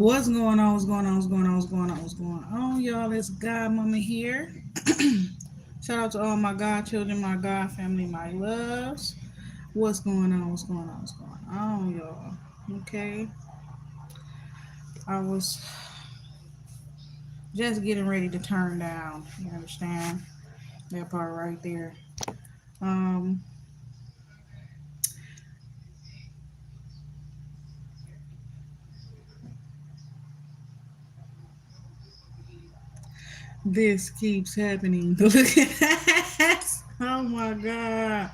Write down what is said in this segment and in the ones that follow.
What's going on? What's going on? What's going on? What's going on? What's going on, y'all? It's God Mama here. Shout out to all my God children, my God family, my loves. What's going on? What's going on? What's going on, y'all? Okay. I was just getting ready to turn down. You understand? That part right there. Um, this keeps happening. Look at that. Oh my God.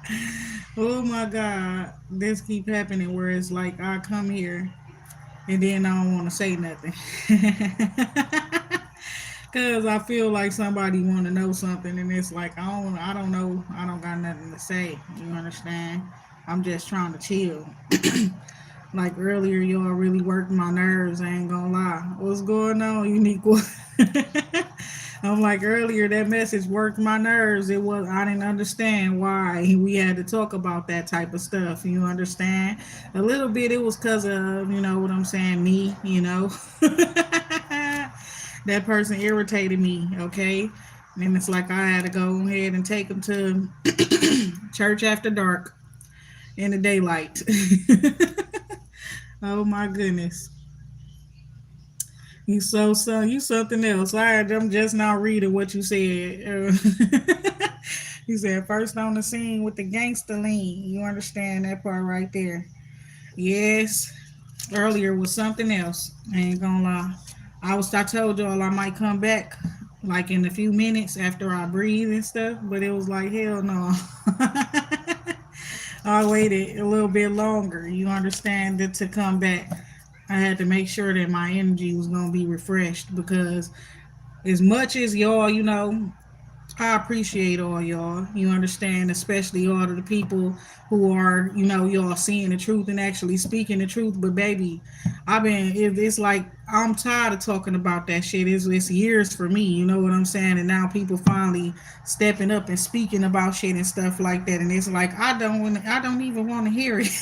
Oh my God. This keep happening where it's like I come here and then I don't want to say nothing. Cause I feel like somebody want to know something, and it's like I don't know, I don't got nothing to say. You understand? I'm just trying to chill. Like earlier, y'all really worked my nerves. I ain't gonna lie. What's going on, unique one? I'm like earlier, that message worked my nerves. It was I didn't understand why we had to talk about that type of stuff. You understand? A little bit. It was cause of what I'm saying. Me, that person irritated me. Okay, and it's like I had to go ahead and take them to church after dark in the daylight. Oh my goodness. You something else. I'm just now reading what you said. You said first on the scene with the gangster lean. You understand that part right there? Yes. Earlier was something else. I ain't gonna lie. I told y'all I might come back like in a few minutes after I breathe and stuff, but it was like hell no. I waited a little bit longer. You understand that to come back. I had to make sure that my energy was gonna be refreshed because as much as y'all, I appreciate all y'all. You understand, especially all of the people who are, y'all seeing the truth and actually speaking the truth. But baby, it's like I'm tired of talking about that shit. It's years for me. You know what I'm saying? And now people finally stepping up and speaking about shit and stuff like that. And it's like I don't even want to hear it.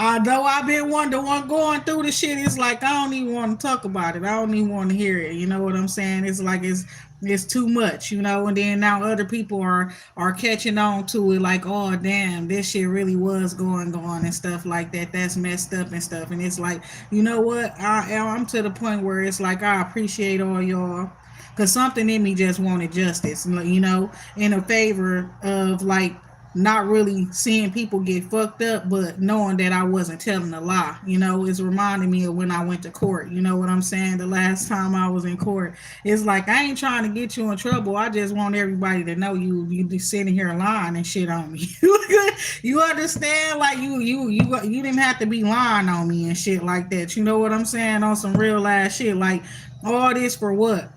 Although I've been the one going through the shit, it's like I don't even want to talk about it. I don't even want to hear it. You know what I'm saying? It's like it's too much, and then now other people are catching on to it like, oh damn, this shit really was going on and stuff like that. That's messed up and stuff. And it's like, you know what? I'm to the point where it's like I appreciate all y'all. Cause something in me just wanted justice, in a favor of like not really seeing people get fucked up, but knowing that I wasn't telling a lie. It's reminding me of when I went to court. You know what I'm saying? The last time I was in court, it's like I ain't trying to get you in trouble. I just want everybody to know you be sitting here lying and shit on me. You understand? Like you didn't have to be lying on me and shit like that. You know what I'm saying? On some real ass shit. Like all this for what?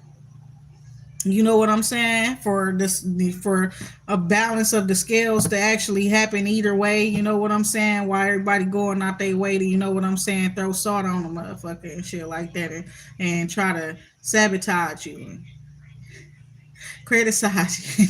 You know what I'm saying? For a balance of the scales to actually happen either way. You know what I'm saying? Why everybody going out their way to, what I'm saying, throw salt on the motherfucker and shit like that, and try to sabotage you and criticize you.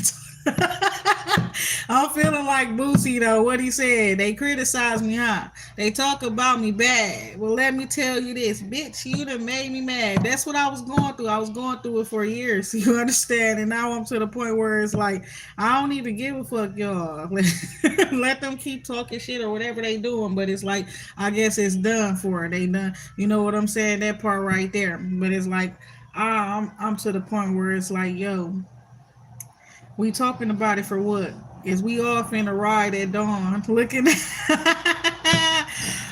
I'm feeling like Boosie though. What he said, they criticize me, huh? They talk about me bad. Well, let me tell you this, bitch. You done made me mad. That's what I was going through. I was going through it for years. You understand? And now I'm to the point where it's like I don't even give a fuck, y'all. Let them keep talking shit or whatever they doing. But it's like I guess it's done for. They done. You know what I'm saying? That part right there. But it's like I'm to the point where it's like, yo, we talking about it for what? Is we off in a ride at dawn? Looking at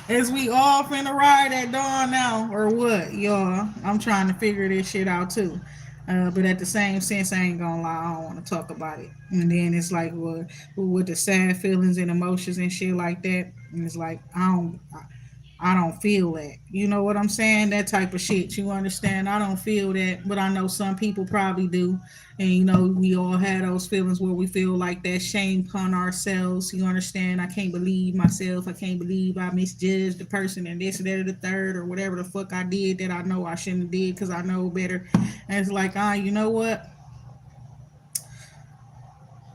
is we off in a ride at dawn now or what, y'all? I'm trying to figure this shit out too. But at the same sense, I ain't gonna lie, I don't want to talk about it. And then it's like, well, with the sad feelings and emotions and shit like that, and it's like I don't feel that. You know what I'm saying? That type of shit. You understand? I don't feel that, but I know some people probably do. And we all had those feelings where we feel like that shame upon ourselves. You understand? I can't believe myself. I can't believe I misjudged the person and this, that, or the third, or whatever the fuck I did that I know I shouldn't have did because I know better. And it's like, you know what?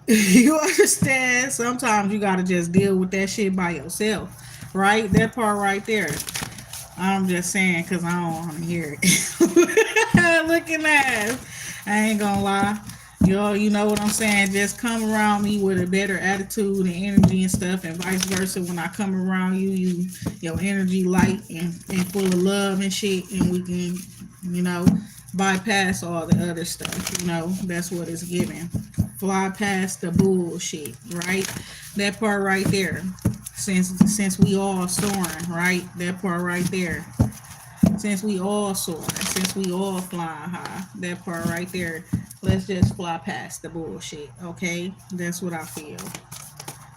You understand? Sometimes you gotta just deal with that shit by yourself, right? That part right there. I'm just saying because I don't want to hear it. Looking at, I ain't gonna lie. You know what I'm saying? Just come around me with a better attitude and energy and stuff, and vice versa. When I come around you, your energy light and full of love and shit, and we can, you know, bypass all the other stuff. You know, that's what it's giving. Fly past the bullshit, right? That part right there. Since we all soaring, right? That part right there. Since we all soaring, since we all flying high, that part right there. Let's just fly past the bullshit, okay? That's what I feel.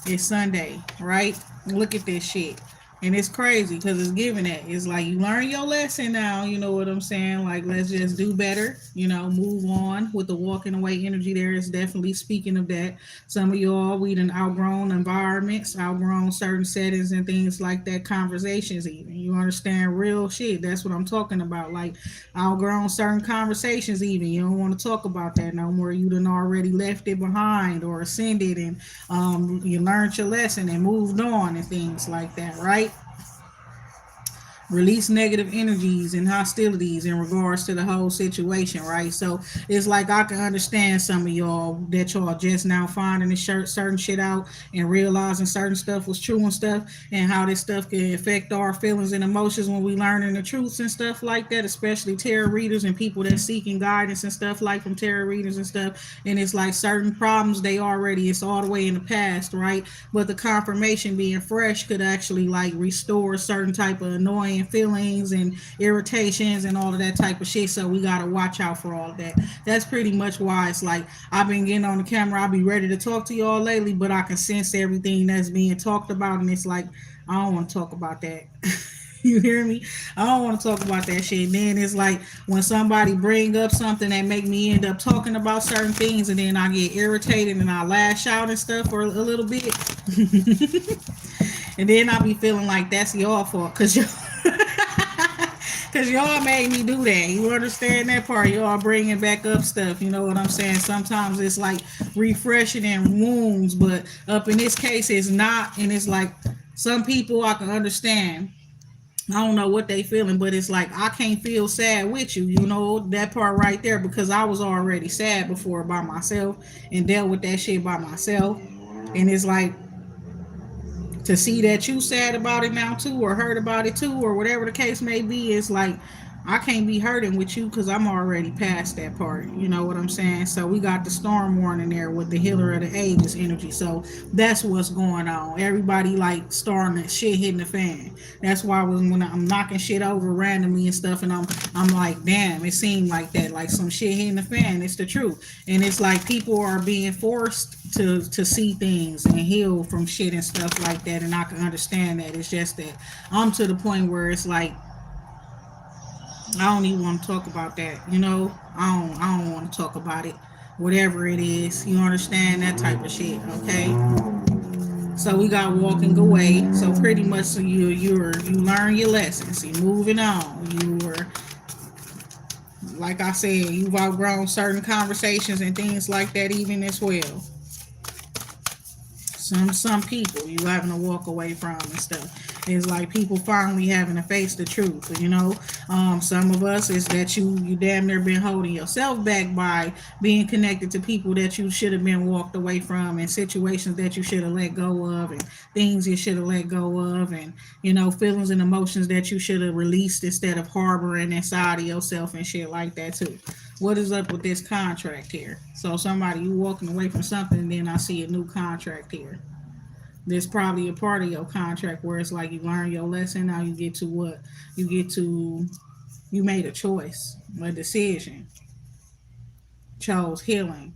It's Sunday, right? Look at this shit. And it's crazy because it's giving that. It's like you learn your lesson now, you know what I'm saying? Like, let's just do better, move on with the walking away energy there. Is definitely speaking of that. Some of y'all, we done outgrown environments, outgrown certain settings and things like that, conversations even. You understand real shit. That's what I'm talking about. Like, outgrown certain conversations even. You don't want to talk about that no more. You done already left it behind or ascended and you learned your lesson and moved on and things like that, right? Release negative energies and hostilities in regards to the whole situation, right? So it's like I can understand some of y'all that y'all just now finding this certain shit out and realizing certain stuff was true and stuff, and how this stuff can affect our feelings and emotions when we learning the truths and stuff like that, especially tarot readers and people that seeking guidance and stuff like from tarot readers and stuff. And it's like certain problems they already, it's all the way in the past, right? But the confirmation being fresh could actually like restore certain type of annoying feelings and irritations and all of that type of shit. So we gotta watch out for all of that. That's pretty much why it's like I've been getting on the camera. I'll be ready to talk to y'all lately, but I can sense everything that's being talked about, and it's like I don't want to talk about that. You hear me? I don't want to talk about that shit. And then it's like when somebody bring up something that make me end up talking about certain things, and then I get irritated and I lash out and stuff for a little bit. And then I be feeling like that's y'all fault because cause y'all made me do that. You understand that part? Y'all bringing back up stuff. You know what I'm saying? Sometimes it's like refreshing and wounds, but up in this case, it's not. And it's like some people I can understand. I don't know what they feeling, but it's like I can't feel sad with you. You know that part right there because I was already sad before by myself and dealt with that shit by myself. And it's like to see that you sad about it now too, or heard about it too, or whatever the case may be, it's like I can't be hurting with you because I'm already past that part. You know what I'm saying? So we got the storm warning there with the healer of the ages energy. So that's what's going on. Everybody like starting to shit hitting the fan. That's why when I'm knocking shit over randomly and stuff, and I'm like, damn, it seemed like that, like some shit hitting the fan. It's the truth, and it's like people are being forced to see things and heal from shit and stuff like that, and I can understand that. It's just that I'm to the point where it's like I don't even want to talk about that. I don't want to talk about it. Whatever it is, you understand that type of shit, okay? So we got walking away. So pretty much, so you learn your lessons. You moving on. You were, like I said, you've outgrown certain conversations and things like that even as well. Some people you having to walk away from and stuff. It's like people finally having to face the truth. Some of us is that you damn near been holding yourself back by being connected to people that you should have been walked away from, and situations that you should have let go of, and things you should have let go of, and feelings and emotions that you should have released instead of harboring inside of yourself and shit like that too. What is up with this contract here? So somebody you walking away from something, and then I see a new contract here. There's probably a part of your contract where it's like you learn your lesson. Now you get to what? You get to, you made a choice, a decision, chose healing.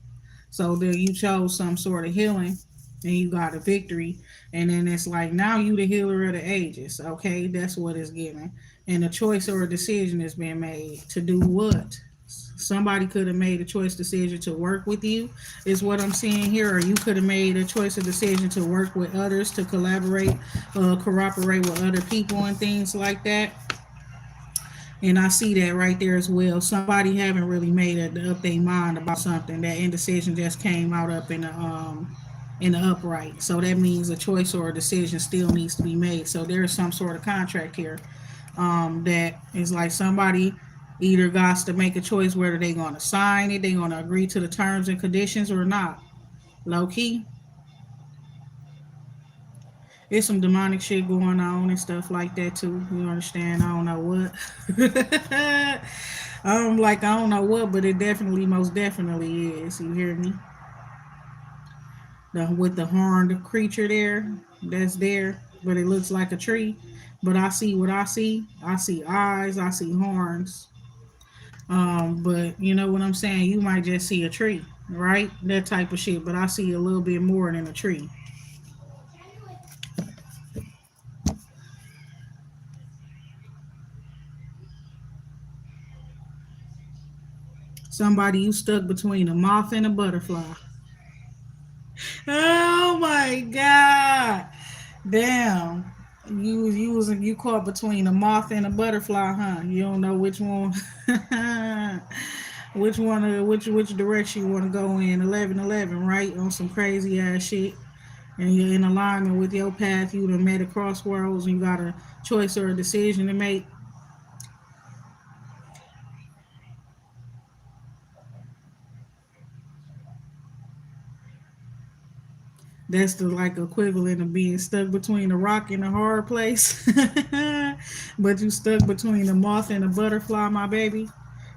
So then you chose some sort of healing and you got a victory. And then it's like now you the healer of the ages. Okay, that's what it's given. And a choice or a decision has been made to do what? Somebody could have made a choice decision to work with you, is what I'm seeing here, or you could have made a choice or decision to work with others, to collaborate, cooperate with other people and things like that. And I see that right there as well. Somebody haven't really made up their mind about something. That indecision just came out up in the upright. So that means a choice or a decision still needs to be made. So there is some sort of contract here. That is like somebody either got to make a choice whether they gonna sign it, they gonna agree to the terms and conditions or not. Low key, it's some demonic shit going on and stuff like that too. You understand? I don't know what. I'm like I don't know what, but it definitely, most definitely is. You hear me? With the horned creature there, that's there, but it looks like a tree. But I see what I see. I see eyes. I see horns. But you know what I'm saying? You might just see a tree, right? That type of shit. But I see a little bit more than a tree. Somebody you stuck between a moth and a butterfly. Oh my god! Damn. You caught between a moth and a butterfly, huh? You don't know which one, which direction you want to go in. 11-11, right? On some crazy ass shit, and you're in alignment with your path. You done met a crossroads, and you got a choice or a decision to make. That's the like equivalent of being stuck between a rock and a hard place. But you stuck between a moth and a butterfly, my baby.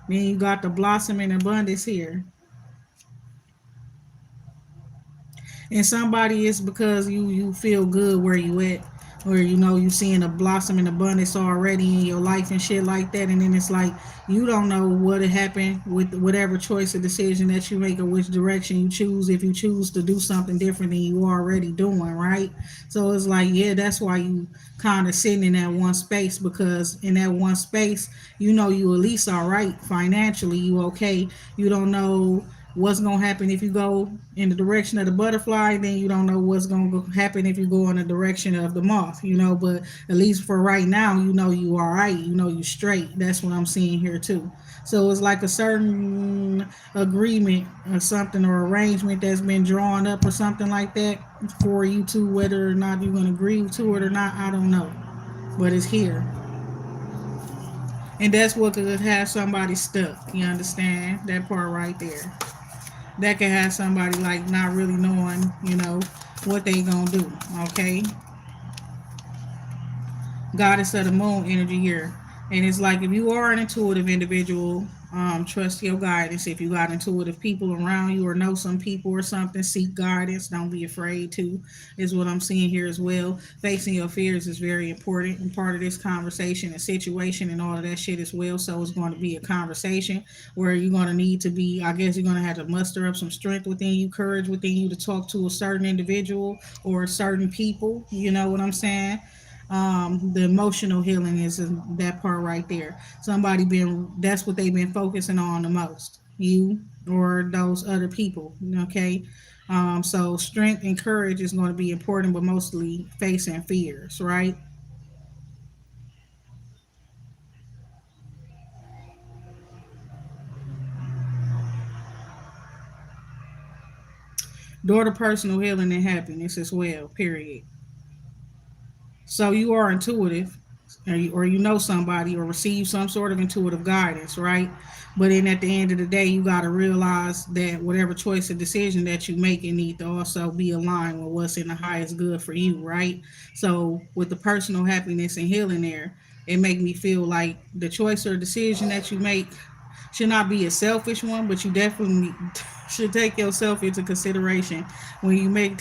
Then you got the blossom in abundance here. And somebody it's because you feel good where you at, or you know you seeing a blossom in abundance already in your life and shit like that, and then it's like you don't know what had happened with whatever choice or decision that you make or which direction you choose, if you choose to do something different than you already doing, right? So it's like, yeah, that's why you kind of sitting in that one space, because in that one space you know you at least all right financially, you okay. You don't know what's gonna happen if you go in the direction of the butterfly, then you don't know what's gonna happen if you go in the direction of the moth, you know. But at least for right now, you know you all right, you know you straight. That's what I'm seeing here too. So it's like a certain agreement or something or arrangement that's been drawn up or something like that for you two, whether or not you're gonna agree to it or not, I don't know. But it's here. And that's what could have somebody stuck. You understand? That part right there. That can have somebody like not really knowing, you know, what they gonna do. Okay, goddess of the moon energy here. And it's like if you are an intuitive individual, trust your guidance. If you got intuitive people around you or know some people or something, seek guidance. Don't be afraid to, is what I'm seeing here as well. Facing your fears is very important and part of this conversation and situation and all of that shit as well. So it's going to be a conversation where you're going to need to be, I guess you're going to have to muster up some strength within you, courage within you to talk to a certain individual or certain people. You know what I'm saying? The emotional healing is that part right there. Somebody been, that's what they've been focusing on the most, you or those other people. Okay, so strength and courage is going to be important, but mostly facing fears, right? Door to personal healing and happiness as well, period. So you are intuitive, or you know somebody, or receive some sort of intuitive guidance, right? But then at the end of the day, you got to realize that whatever choice or decision that you make, it need to also be aligned with what's in the highest good for you, right? So with the personal happiness and healing there, it make me feel like the choice or decision that you make should not be a selfish one, but you definitely should take yourself into consideration when you make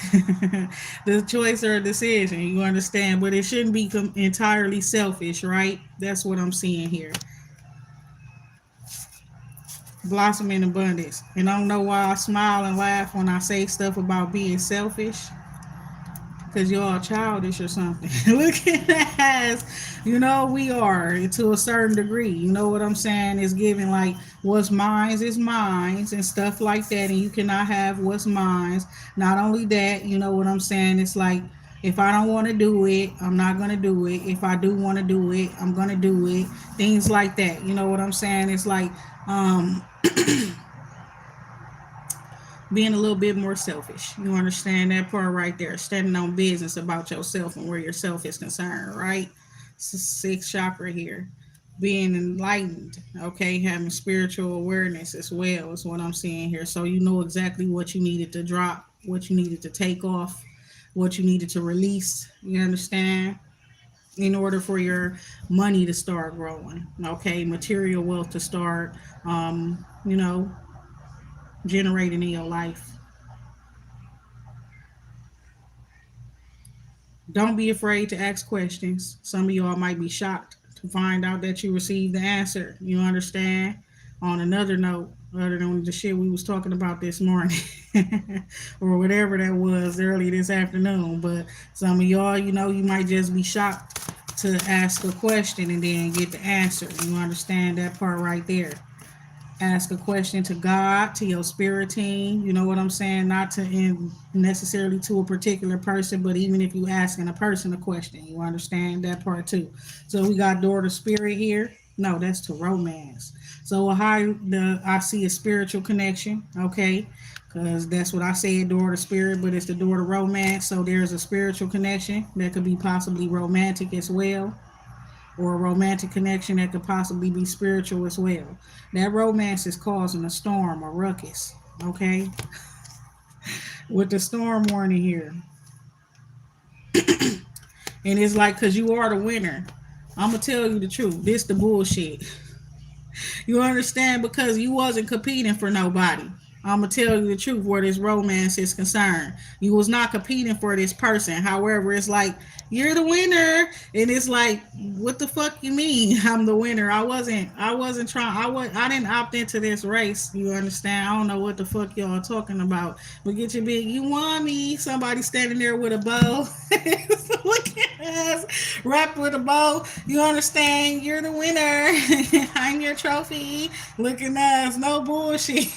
the choice or decision. You understand, but it shouldn't be entirely selfish, right? That's what I'm seeing here. Blossom in abundance, and I don't know why I smile and laugh when I say stuff about being selfish, because y'all childish or something. Look at that. You know, we are to a certain degree. You know what I'm saying? It's giving like what's mine's is mine's and stuff like that. And you cannot have what's mine's. Not only that, you know what I'm saying? It's like if I don't want to do it, I'm not going to do it. If I do want to do it, I'm going to do it. Things like that. You know what I'm saying? It's like, um, being a little bit more selfish. You understand that part right there? Standing on business about yourself and where yourself is concerned, right? sixth chakra here. Being enlightened, okay, having spiritual awareness as well is what I'm seeing here. So you know exactly what you needed to drop, what you needed to take off, what you needed to release. You understand? In order for your money to start growing, okay, material wealth to start, you know, generating in your life. Don't be afraid to ask questions. Some of y'all might be shocked to find out that you received the answer. You understand? On another note, other than the shit we was talking about this morning, or whatever that was early this afternoon, but some of y'all, you know, you might just be shocked to ask a question and then get the answer. You understand that part right there? Ask a question to God, to your spirit team. You know what I'm saying? Not to necessarily to a particular person, but even if you asking a person a question, you understand that part too. So we got door to spirit here. No, that's to romance. So a high, the I see a spiritual connection. Okay, because that's what I said, door to spirit, but it's the door to romance. So there's a spiritual connection that could be possibly romantic as well, or a romantic connection that could possibly be spiritual as well. That romance is causing a storm or ruckus. Okay, with the storm warning here, and it's like, cause you are the winner. I'm gonna tell you the truth. This the bullshit. You understand? Because you wasn't competing for nobody. I'm gonna tell you the truth where this romance is concerned. You was not competing for this person. However, it's like you're the winner, and it's like, what the fuck you mean? I'm the winner. I wasn't trying. I didn't opt into this race. You understand? I don't know what the fuck y'all talking about. But get your big. You want me? Somebody standing there with a bow. Look at us, wrapped with a bow. You understand? You're the winner. I'm your trophy. Looking at us. No bullshit.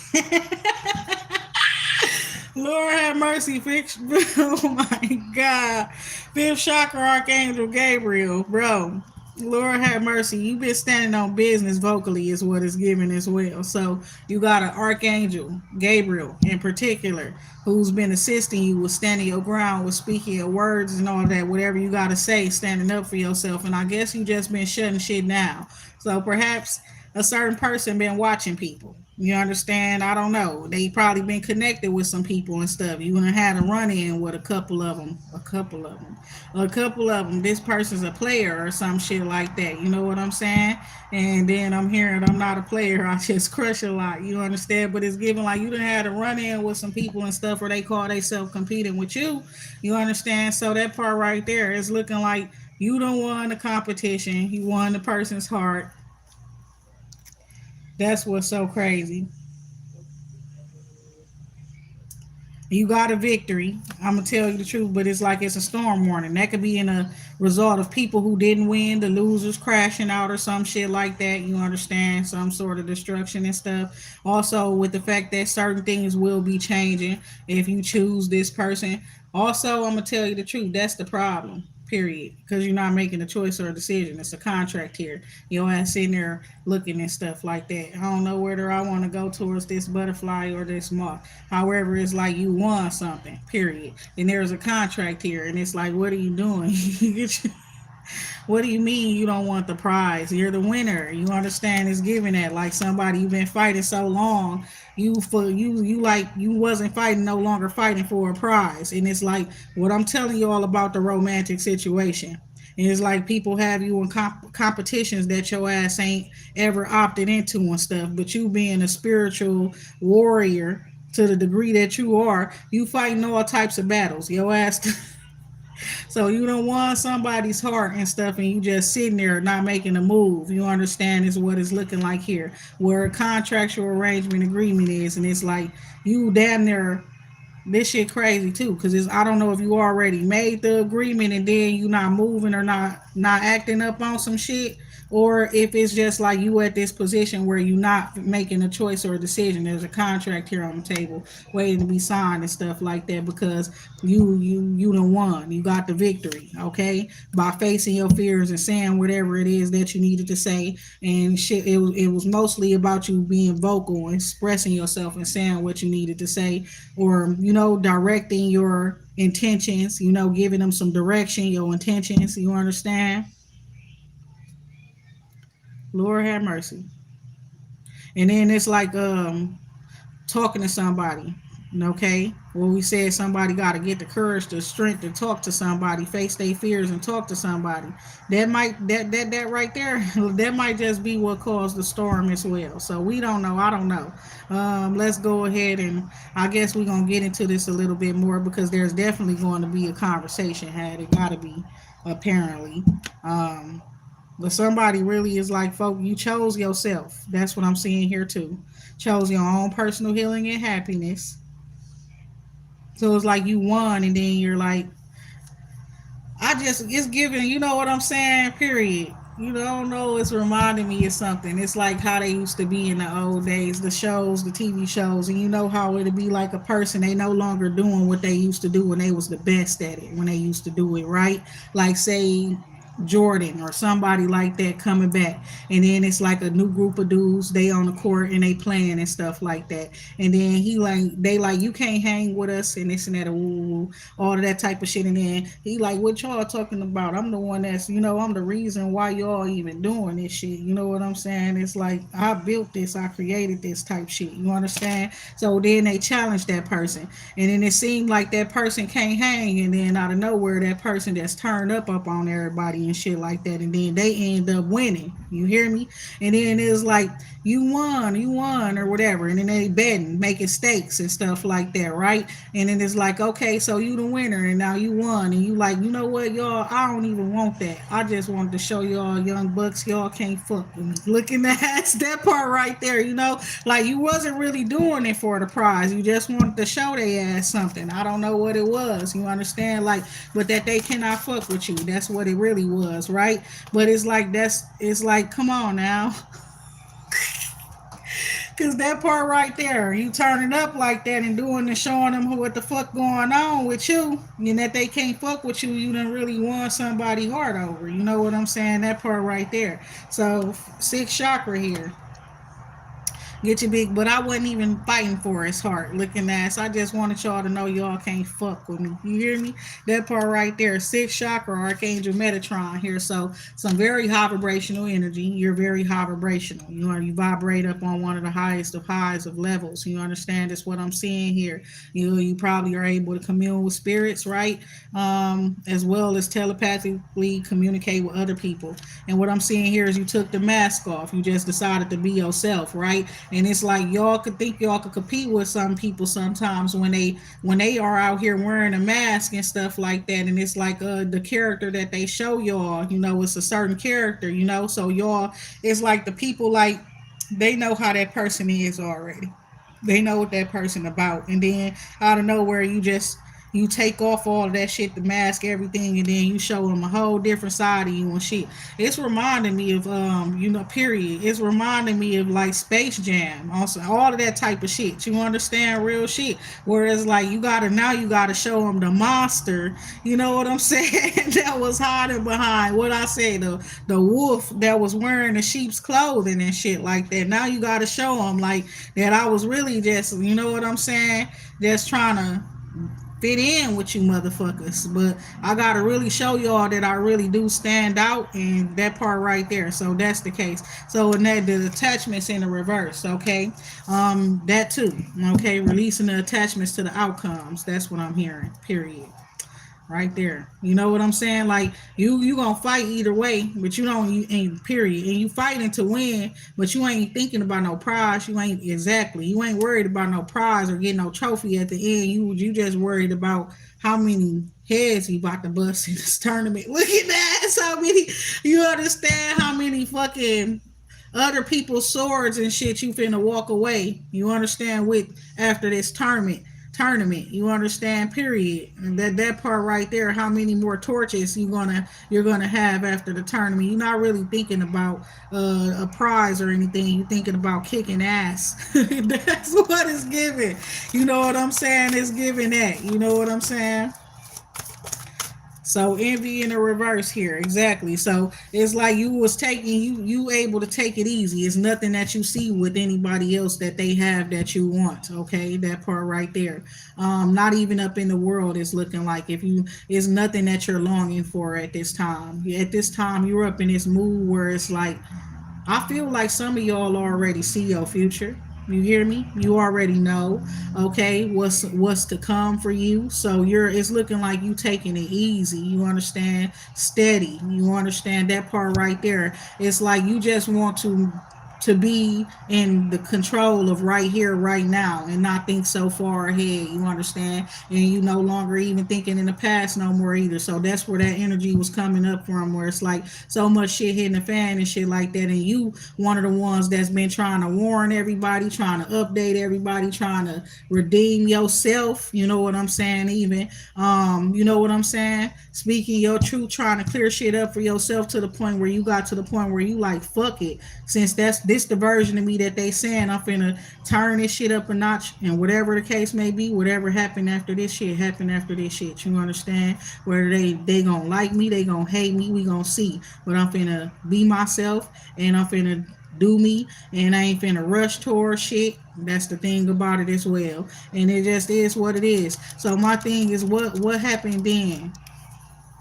Lord have mercy, fix. Oh my God. Fifth chakra archangel Gabriel, bro. Lord have mercy. You've been standing on business vocally, is what it's giving as well. So you got an archangel, Gabriel in particular, who's been assisting you with standing your ground, with speaking your words and all that, whatever you got to say, standing up for yourself. And I guess you just been shutting shit down. So perhaps a certain person been watching people. You understand? I don't know. They probably been connected with some people and stuff. You gonna had a run in with a couple of them, a couple of them, a couple of them. This person's a player or some shit like that. You know what I'm saying? And then I'm hearing I'm not a player. I just crush a lot. You understand? But it's given like you done had a run in with some people and stuff where they call themselves competing with you. You understand? So that part right there is looking like you don't won the competition. You won the person's heart. That's what's so crazy. You got a victory. I'm gonna tell you the truth, but it's like it's a storm warning. That could be in a result of people who didn't win, the losers crashing out or some shit like that. You understand? Some sort of destruction and stuff. Also, with the fact that certain things will be changing if you choose this person. Also, I'm gonna tell you the truth. That's the problem. Period. Because you're not making a choice or a decision. It's a contract here. Your ass sitting there looking and stuff like that. I don't know whether I want to go towards this butterfly or this moth. However, it's like you won something. Period. And there's a contract here, and it's like, what are you doing? What do you mean you don't want the prize? You're the winner. You understand? It's giving that like somebody you've been fighting so long. You like you wasn't fighting, no longer fighting for a prize. And it's like what I'm telling you all about the romantic situation. And it's like people have you in competitions that your ass ain't ever opted into and stuff. But you being a spiritual warrior to the degree that you are, you fighting all types of battles. Your ass so you don't want somebody's heart and stuff, and you just sitting there not making a move. You understand is what it's looking like here, where a contractual arrangement agreement is, and it's like you damn near this shit crazy too, because it's I don't know if you already made the agreement and then you not moving or not acting up on some shit, or if it's just like you at this position where you not making a choice or a decision. There's a contract here on the table waiting to be signed and stuff like that because you done won. You got the victory, okay, by facing your fears and saying whatever it is that you needed to say. And shit, it was mostly about you being vocal, expressing yourself and saying what you needed to say, or directing your intentions, giving them some direction, your intentions. You understand? Lord have mercy. And then it's like talking to somebody. Okay, well, we said somebody got to get the courage, the strength to talk to somebody, face their fears, and talk to somebody. That right there, that might just be what caused the storm as well. So we don't know. I don't know. Let's go ahead and I guess we're gonna get into this a little bit more because there's definitely going to be a conversation had. It got to be apparently. Um, but somebody really is like, folk, you chose yourself. That's what I'm seeing here too. Chose your own personal healing and happiness. So it's like you won, and then you're like, it's giving, you know what I'm saying? Period. You don't know, it's reminding me of something. It's like how they used to be in the old days, the shows, the TV shows, and you know how it'd be like a person, they no longer doing what they used to do when they was the best at it, when they used to do it, right? Like, say, Jordan or somebody like that coming back, and then it's like a new group of dudes, they on the court and they playing and stuff like that, and then he like, they like, you can't hang with us and this and that, woo, all of that type of shit, and then he like, what y'all talking about? I'm the one that's, I'm the reason why y'all even doing this shit. You know what I'm saying? It's like, I built this, I created this type shit. You understand? So then they challenge that person, and then it seemed like that person can't hang, and then out of nowhere, that person that's turned up on everybody and shit like that, and then they end up winning. You hear me? And then it's like, you won, or whatever, and then they betting, making stakes and stuff like that, right? And then it's like, okay, so you the winner, and now you won, and you like, you know what, y'all, I don't even want that. I just wanted to show y'all, young bucks, y'all can't fuck with me. Looking at that part right there, like you wasn't really doing it for the prize. You just wanted to show they ass something. I don't know what it was. You understand? Like, but that they cannot fuck with you. That's what it really was, right? But it's like, come on now. Cause that part right there, you turning up like that and doing and showing them what the fuck going on with you, and that they can't fuck with you, you done really won somebody heart over. You know what I'm saying? That part right there. So sixth chakra here. Get your big, but I wasn't even fighting for his heart, looking ass. I just wanted y'all to know y'all can't fuck with me. You hear me? That part right there, sixth chakra, Archangel Metatron here. So some very high vibrational energy. You're very high vibrational. You vibrate up on one of the highest of highs of levels. You understand? That's what I'm seeing here. You probably are able to commune with spirits, right? As well as telepathically communicate with other people. And what I'm seeing here is you took the mask off. You just decided to be yourself, right? And it's like y'all could think y'all could compete with some people sometimes when they are out here wearing a mask and stuff like that. And it's like the character that they show y'all, it's a certain character, so y'all, it's like the people, like, they know how that person is already. They know what that person about, and then out of nowhere, you take off all of that shit, the mask, everything, and then you show them a whole different side of you and shit. It's reminding me of period. It's reminding me of like Space Jam, also all of that type of shit. You understand, real shit. Whereas like you gotta show them the monster. You know what I'm saying? That was hiding behind what I said, the wolf that was wearing the sheep's clothing and shit like that. Now you gotta show them like that. I was really just, you know what I'm saying, just trying to fit in with you motherfuckers. But I gotta really show y'all that I really do stand out, and that part right there. So that's the case. So and that the attachments in the reverse, okay? That too. Okay, releasing the attachments to the outcomes. That's what I'm hearing. Period. Right there. You know what I'm saying? Like you gonna fight either way, but you ain't period. And you fighting to win, but you ain't thinking about no prize. You ain't worried about no prize or getting no trophy at the end. You just worried about how many heads you about to bust in this tournament. Look at that. That's how many, you understand how many fucking other people's swords and shit you finna walk away. You understand, with after this tournament. You understand, period. And that part right there, how many more torches you're gonna have after the tournament. You're not really thinking about a prize or anything. You're thinking about kicking ass. That's what it's giving. You know what I'm saying? It's giving that. You know what I'm saying? So envy in the reverse here, exactly. So it's like you was taking, you able to take it easy. It's nothing that you see with anybody else that they have that you want. Okay, that part right there. Not even up in the world is looking like, if you, it's nothing that you're longing for at this time. At this time, you're up in this mood where it's like I feel like some of y'all already see your future. You hear me? You already know, okay, what's to come for you. So you're it's looking like you taking it easy. You understand? Steady. You understand that part right there. It's like you just want to be in the control of right here, right now, and not think so far ahead. You understand? And you no longer even thinking in the past no more either. So that's where that energy was coming up from, where it's like so much shit hitting the fan and shit like that. And you one of the ones that's been trying to warn everybody, trying to update everybody, trying to redeem yourself. You know what I'm saying? Even you know what I'm saying? Speaking your truth, trying to clear shit up for yourself to the point where you got to the point where you like fuck it. Since that's this the version of me that they saying I'm finna turn this shit up a notch, and whatever the case may be, whatever happened after this shit happened after this shit. You understand? Whether they gonna like me, they gonna hate me, we gonna see. But I'm finna be myself, and I'm finna do me, and I ain't finna rush towards shit. That's the thing about it as well. And it just is what it is. So my thing is what happened then?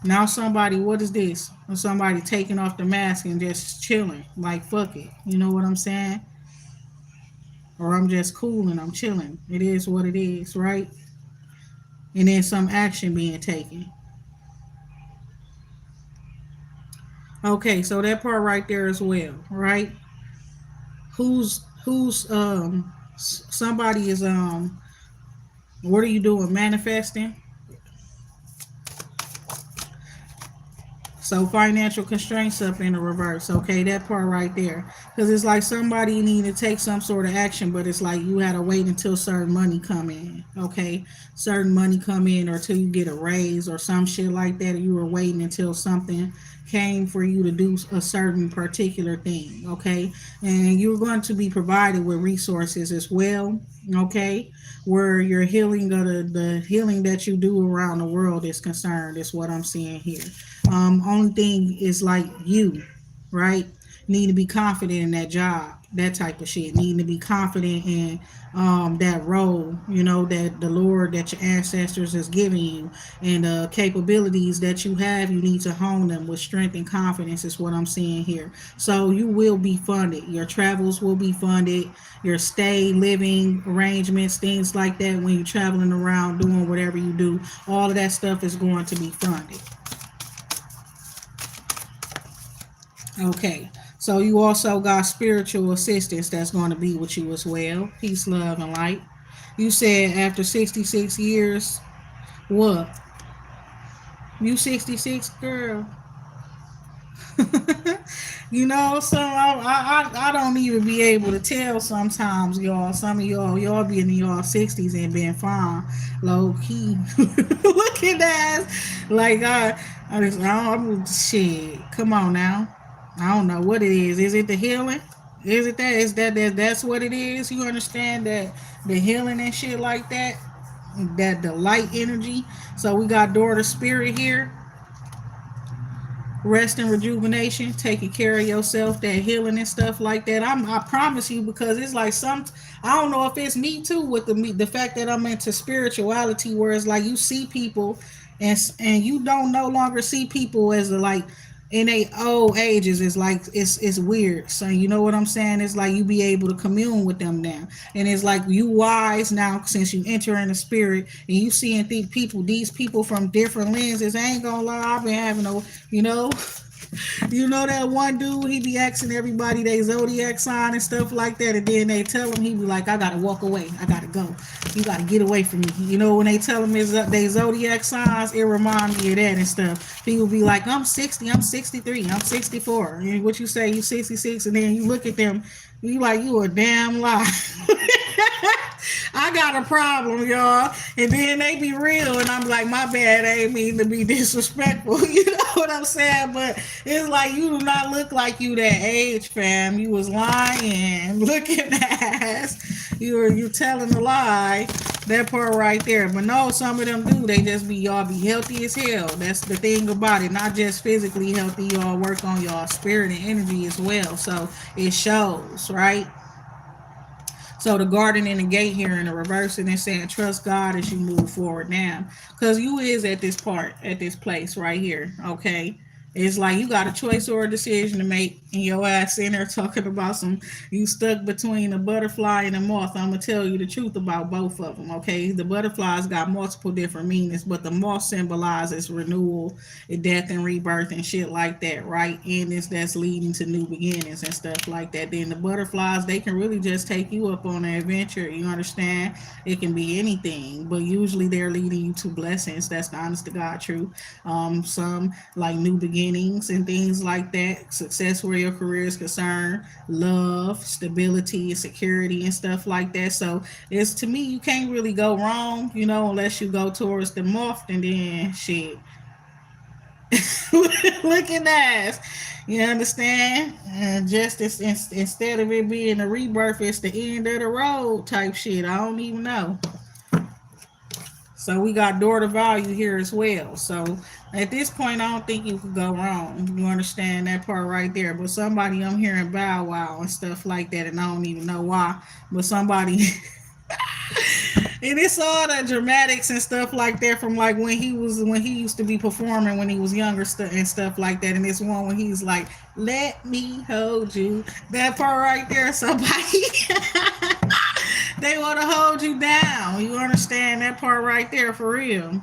Now somebody, what is this? Or somebody taking off the mask and just chilling. Like fuck it. You know what I'm saying? Or I'm just cool and I'm chilling. It is what it is, right? And then some action being taken. Okay, so that part right there as well, right? Who's somebody is what are you doing? Manifesting. So financial constraints up in the reverse. Okay, that part right there. Because it's like somebody need to take some sort of action, but it's like you had to wait until certain money come in. Okay, certain money come in, or till you get a raise or some shit like that. You were waiting until something came for you to do a certain particular thing. Okay, and you're going to be provided with resources as well. Okay, where your healing of the healing that you do around the world is concerned, is what I'm seeing here. Only thing is like you, right? Need to be confident in that job, that type of shit. Need to be confident in that role, you know, that the Lord, that your ancestors has given you, and the capabilities that you have. You need to hone them with strength and confidence. Is what I'm seeing here. So you will be funded. Your travels will be funded. Your stay, living arrangements, things like that. When you're traveling around doing whatever you do, all of that stuff is going to be funded. Okay. So you also got spiritual assistance that's going to be with you as well. Peace, love, and light. You said after 66 years, what? You 66, girl. You know, so I don't even be able to tell sometimes, y'all. Some of y'all be in y'all 60s and being fine, low key. Look at that. Like, I'm shit. Come on now. I don't know what it is. Is it the healing? Is it that? That's what it is? You understand that the healing and shit like that? That the light energy. So we got daughter spirit here, rest and rejuvenation, taking care of yourself, that healing and stuff like that. I promise you, because it's like some, I don't know if it's me too with the fact that I'm into spirituality, where it's like you see people, and you don't no longer see people as like in a old ages. It's like it's weird. So you know what I'm saying? It's like you be able to commune with them now, and it's like you wise now since you enter in the spirit, and you seeing people, these people from different lenses. I ain't gonna lie, I've been having a, you know, you know that one dude, he be asking everybody they zodiac sign and stuff like that, and then they tell him, he be like, I gotta walk away, I gotta go, you gotta get away from me. You know, when they tell him his they zodiac signs, it reminds me of that and stuff. People be like, I'm 60, I'm 63, I'm 64. And what you say, you 66, and then you look at them, you like, you a damn lie. I got a problem, y'all. And then they be real, and I'm like, my bad, I ain't mean to be disrespectful. You know what I'm saying? But it's like, you do not look like you that age, fam. You was lying. Look at that. You telling a lie. That part right there. But no, some of them do. They just be, y'all be healthy as hell. That's the thing about it. Not just physically healthy, y'all work on y'all spirit and energy as well. So it shows, right? So the garden and the gate here in the reverse, and they're saying trust God as you move forward now, because you is at this part, at this place right here, okay. It's like you got a choice or a decision to make, and your ass in there talking about some you stuck between a butterfly and a moth. I'm gonna tell you the truth about both of them. Okay, the butterflies got multiple different meanings, but the moth symbolizes renewal, death, and rebirth and shit like that, right? And it's that's leading to new beginnings and stuff like that. Then the butterflies, they can really just take you up on an adventure. You understand? It can be anything, but usually they're leading you to blessings. That's the honest to God truth. Some like new beginnings and things like that, success where your career is concerned, love, stability, and security and stuff like that. So it's to me, you can't really go wrong, unless you go towards the morph and then shit. Looking ass. You understand? And just instead of it being a rebirth, it's the end of the road type shit. I don't even know. So we got door to value here as well. So at this point, I don't think you could go wrong. You understand that part right there. But somebody I'm hearing bow wow and stuff like that, and I don't even know why. But somebody and it's all the dramatics and stuff like that from like when he used to be performing when he was younger and stuff like that. And this one when he's like, "Let me hold you." That part right there, somebody they want to hold you down. You understand that part right there for real.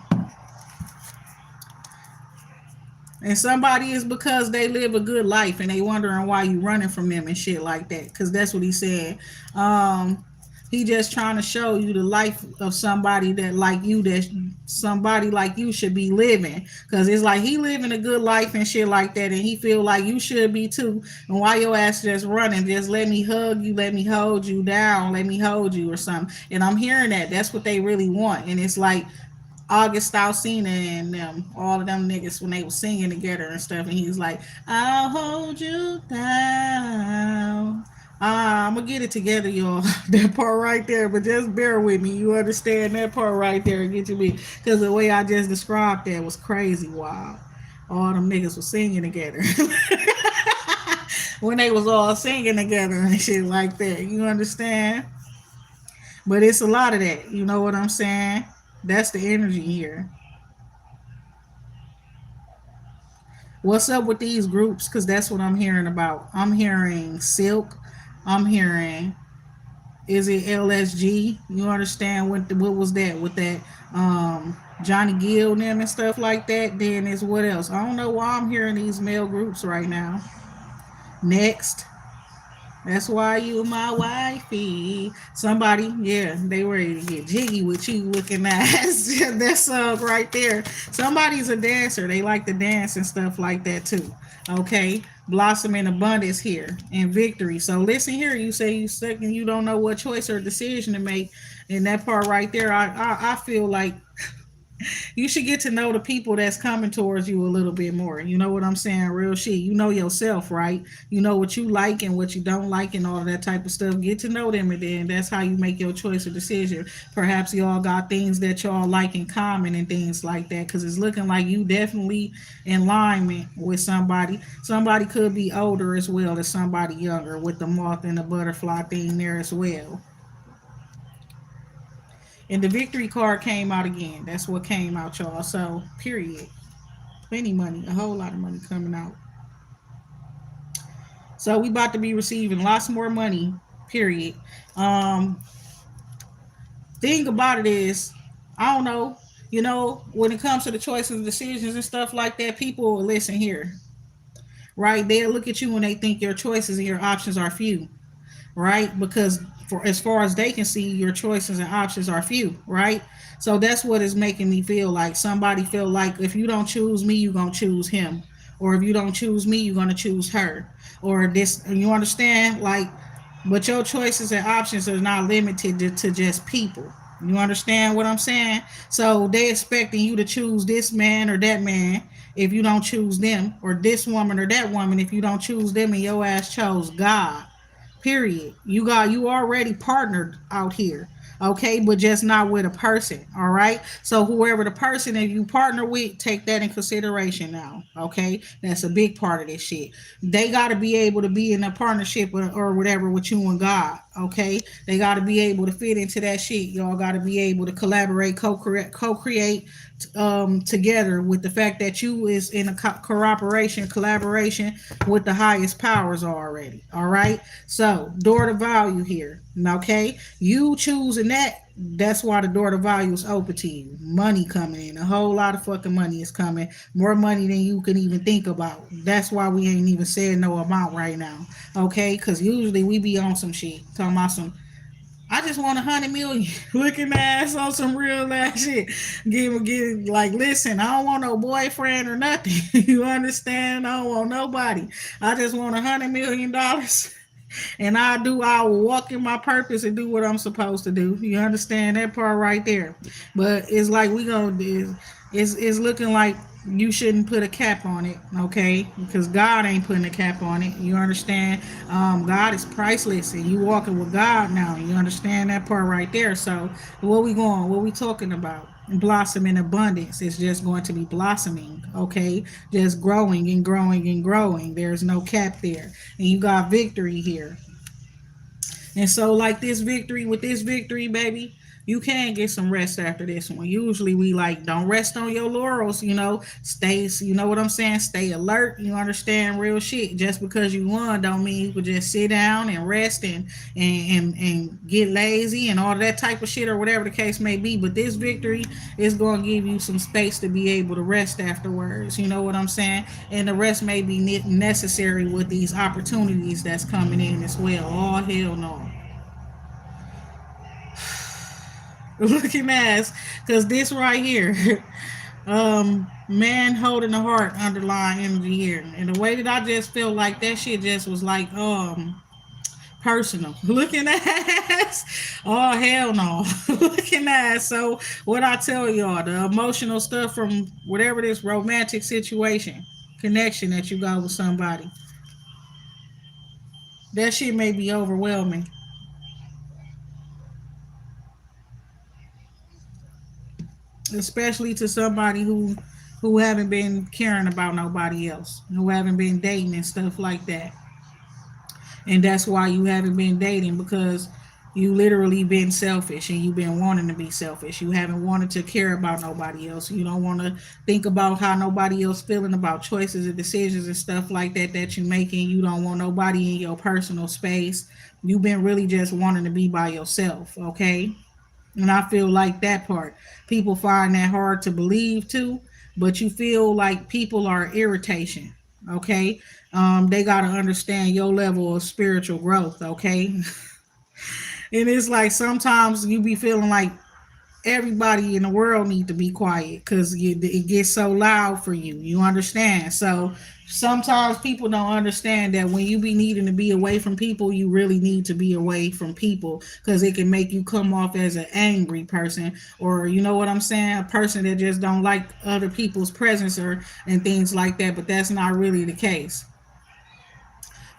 And somebody is because they live a good life and they wondering why you running from them and shit like that. Because that's what he said. Um, he just trying to show you the life of somebody that like you, that somebody like you should be living. Because it's like he living a good life and shit like that, and he feel like you should be too. And why your ass just running? Just let me hug you, let me hold you down, let me hold you or something. And I'm hearing that. That's what they really want. And it's like August Alsina and them, all of them niggas when they was singing together and stuff, and he was like, "I'll hold you down." I'm gonna get it together, y'all. That part right there, but just bear with me. You understand that part right there? Get you me, because the way I just described that was crazy wild. All them niggas was singing together when they was all singing together and shit like that. You understand? But it's a lot of that. You know what I'm saying? That's the energy here. What's up with these groups? Because that's what I'm hearing about. I'm hearing Silk. I'm hearing, is it LSG? You understand what was that with that Johnny Gill and them and stuff like that? Then is what else? I don't know why I'm hearing these male groups right now. Next. That's why you my wifey. Somebody, yeah, they ready to get jiggy with you looking ass. That song right there. Somebody's a dancer. They like to dance and stuff like that too. Okay. Blossom in abundance here and victory. So listen here, you say you stuck and you don't know what choice or decision to make. And that part right there, I feel like you should get to know the people that's coming towards you a little bit more. You know what I'm saying? Real shit. You know yourself, right? You know what you like and what you don't like and all of that type of stuff. Get to know them, and then that's how you make your choice or decision. Perhaps y'all got things that y'all like in common and things like that, because it's looking like you definitely in alignment with somebody. Somebody could be older as well as somebody younger, with the moth and the butterfly thing there as well. And the victory card came out again. That's what came out, y'all. So, period. Plenty money, a whole lot of money coming out. So we about to be receiving lots more money. Period. Um, thing about it is, I don't know. When it comes to the choices and decisions and stuff like that, people will listen here, right? They'll look at you when they think your choices and your options are few, right? Because for as far as they can see, your choices and options are few, right? So that's what is making me feel like somebody feel like if you don't choose me, you're gonna choose him, or if you don't choose me, you're gonna choose her, or this. You understand? Like, but your choices and options are not limited to just people. You understand what I'm saying? So they expecting you to choose this man or that man if you don't choose them, or this woman or that woman if you don't choose them, and your ass chose God. Period. You already partnered out here. Okay, but just not with a person. All right. So whoever the person that you partner with, take that in consideration now. Okay, that's a big part of this shit. They got to be able to be in a partnership or whatever with you and God. Okay, they got to be able to fit into that shit. Y'all got to be able to collaborate, co-create together, with the fact that you is in a cooperation, collaboration with the highest powers already. All right, so door to value here. Okay, you choosing that. That's why the door to value is open to you. Money coming in, a whole lot of fucking money is coming, more money than you can even think about. That's why we ain't even said no amount right now. Okay, because usually we be on some shit talking about some. I just want 100 million. Looking ass on some real ass shit. Give like, listen, I don't want no boyfriend or nothing. You understand? I don't want nobody. I just want $100 million. And I will walk in my purpose and do what I'm supposed to do. You understand that part right there? But it's like we gonna it's looking like you shouldn't put a cap on it, okay? Because God ain't putting a cap on it. You understand? God is priceless, and you walking with God now. You understand that part right there? So what we going? What we talking about? Blossom in abundance is just going to be blossoming, okay? Just growing and growing and growing. There's no cap there, and you got victory here. And so, like this victory, with this victory, baby, you can get some rest after this one. Usually, we like don't rest on your laurels. Stay. You know what I'm saying? Stay alert. You understand real shit. Just because you won, don't mean you could just sit down and rest and get lazy and all that type of shit or whatever the case may be. But this victory is going to give you some space to be able to rest afterwards. You know what I'm saying? And the rest may be necessary with these opportunities that's coming in as well. Oh hell no. Looking ass, because this right here, man holding the heart, underlying energy here, and the way that I just feel like that shit just was like personal. Looking ass, oh hell no. Looking ass. So what I tell y'all, the emotional stuff from whatever this romantic situation, connection that you got with somebody, that shit may be overwhelming, especially to somebody who haven't been caring about nobody else, who haven't been dating and stuff like that. And that's why you haven't been dating, because you literally been selfish and you've been wanting to be selfish. You haven't wanted to care about nobody else. You don't want to think about how nobody else feeling about choices and decisions and stuff like that you're making. You don't want nobody in your personal space. You've been really just wanting to be by yourself, okay? And I feel like that part, people find that hard to believe too, but you feel like people are irritation. Okay. They got to understand your level of spiritual growth. Okay. And it's like sometimes you be feeling like everybody in the world need to be quiet because it gets so loud for you. You understand? So sometimes people don't understand that when you be needing to be away from people, you really need to be away from people, because it can make you come off as an angry person, or you know what I'm saying, a person that just don't like other people's presence or and things like that. But that's not really the case.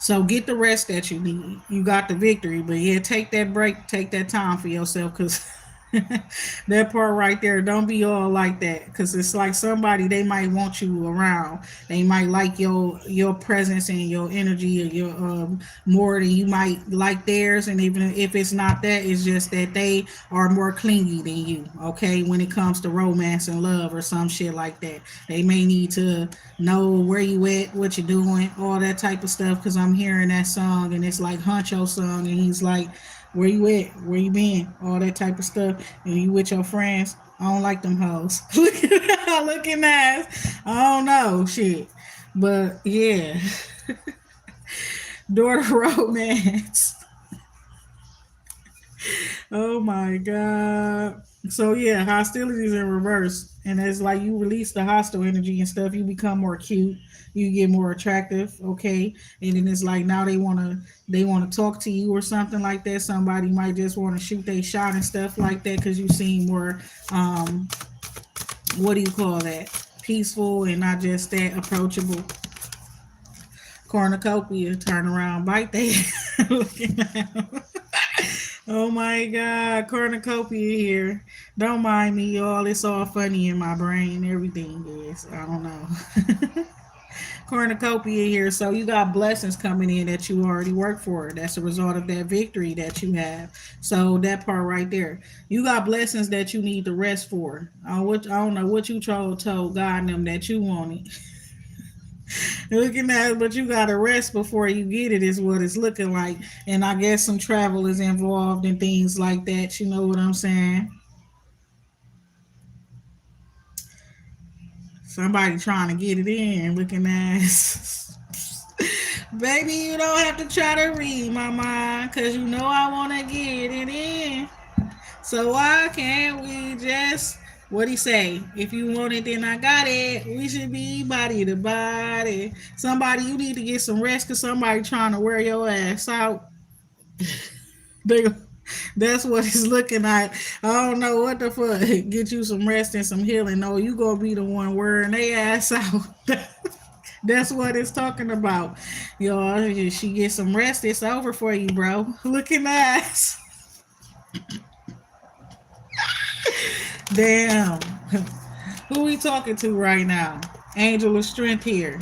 So get the rest that you need. You got the victory, but yeah, take that break, take that time for yourself, because that part right there, don't be all like that, because it's like somebody, they might want you around. They might like your presence and your energy, or your more than you might like theirs. And even if it's not that, it's just that they are more clingy than you. Okay, when it comes to romance and love or some shit like that, they may need to know where you at, what you're doing, all that type of stuff. Because I'm hearing that song and it's like Huncho song, and he's like, where you at? Where you been? All that type of stuff. And you with your friends. I don't like them hoes. Looking ass. I don't know. Shit. But yeah. Door to romance. Oh my God. So yeah, hostilities in reverse. And it's like you release the hostile energy and stuff, you become more cute, you get more attractive, okay? And then it's like now they wanna talk to you or something like that. Somebody might just want to shoot their shot and stuff like that because you seem more what do you call that? Peaceful and not just that approachable. Cornucopia, turn around, bite they looking at 'em. Oh my God, cornucopia here. Don't mind me, y'all. It's all funny in my brain. Everything is. I don't know. cornucopia here. So you got blessings coming in that you already worked for. That's a result of that victory that you have. So that part right there, you got blessings that you need to rest for. I don't know what you told God and them that you wanted. Looking at it, but you got to rest before you get it is what it's looking like. And I guess some travel is involved and things like that. You know what I'm saying? Somebody trying to get it in, looking at. Baby, you don't have to try to read my mind, cause you know I wanna get it in. So why can't we just what he say? If you want it, then I got it. We should be body to body. Somebody, you need to get some rest, cause somebody trying to wear your ass out. They, that's what it's looking like. I don't know what the fuck. Get you some rest and some healing. No, you gonna be the one wearing they ass out. That's what it's talking about. Yo, she get some rest. It's over for you, bro. Looking ass. Damn. Who we talking to right now? Angel of Strength here.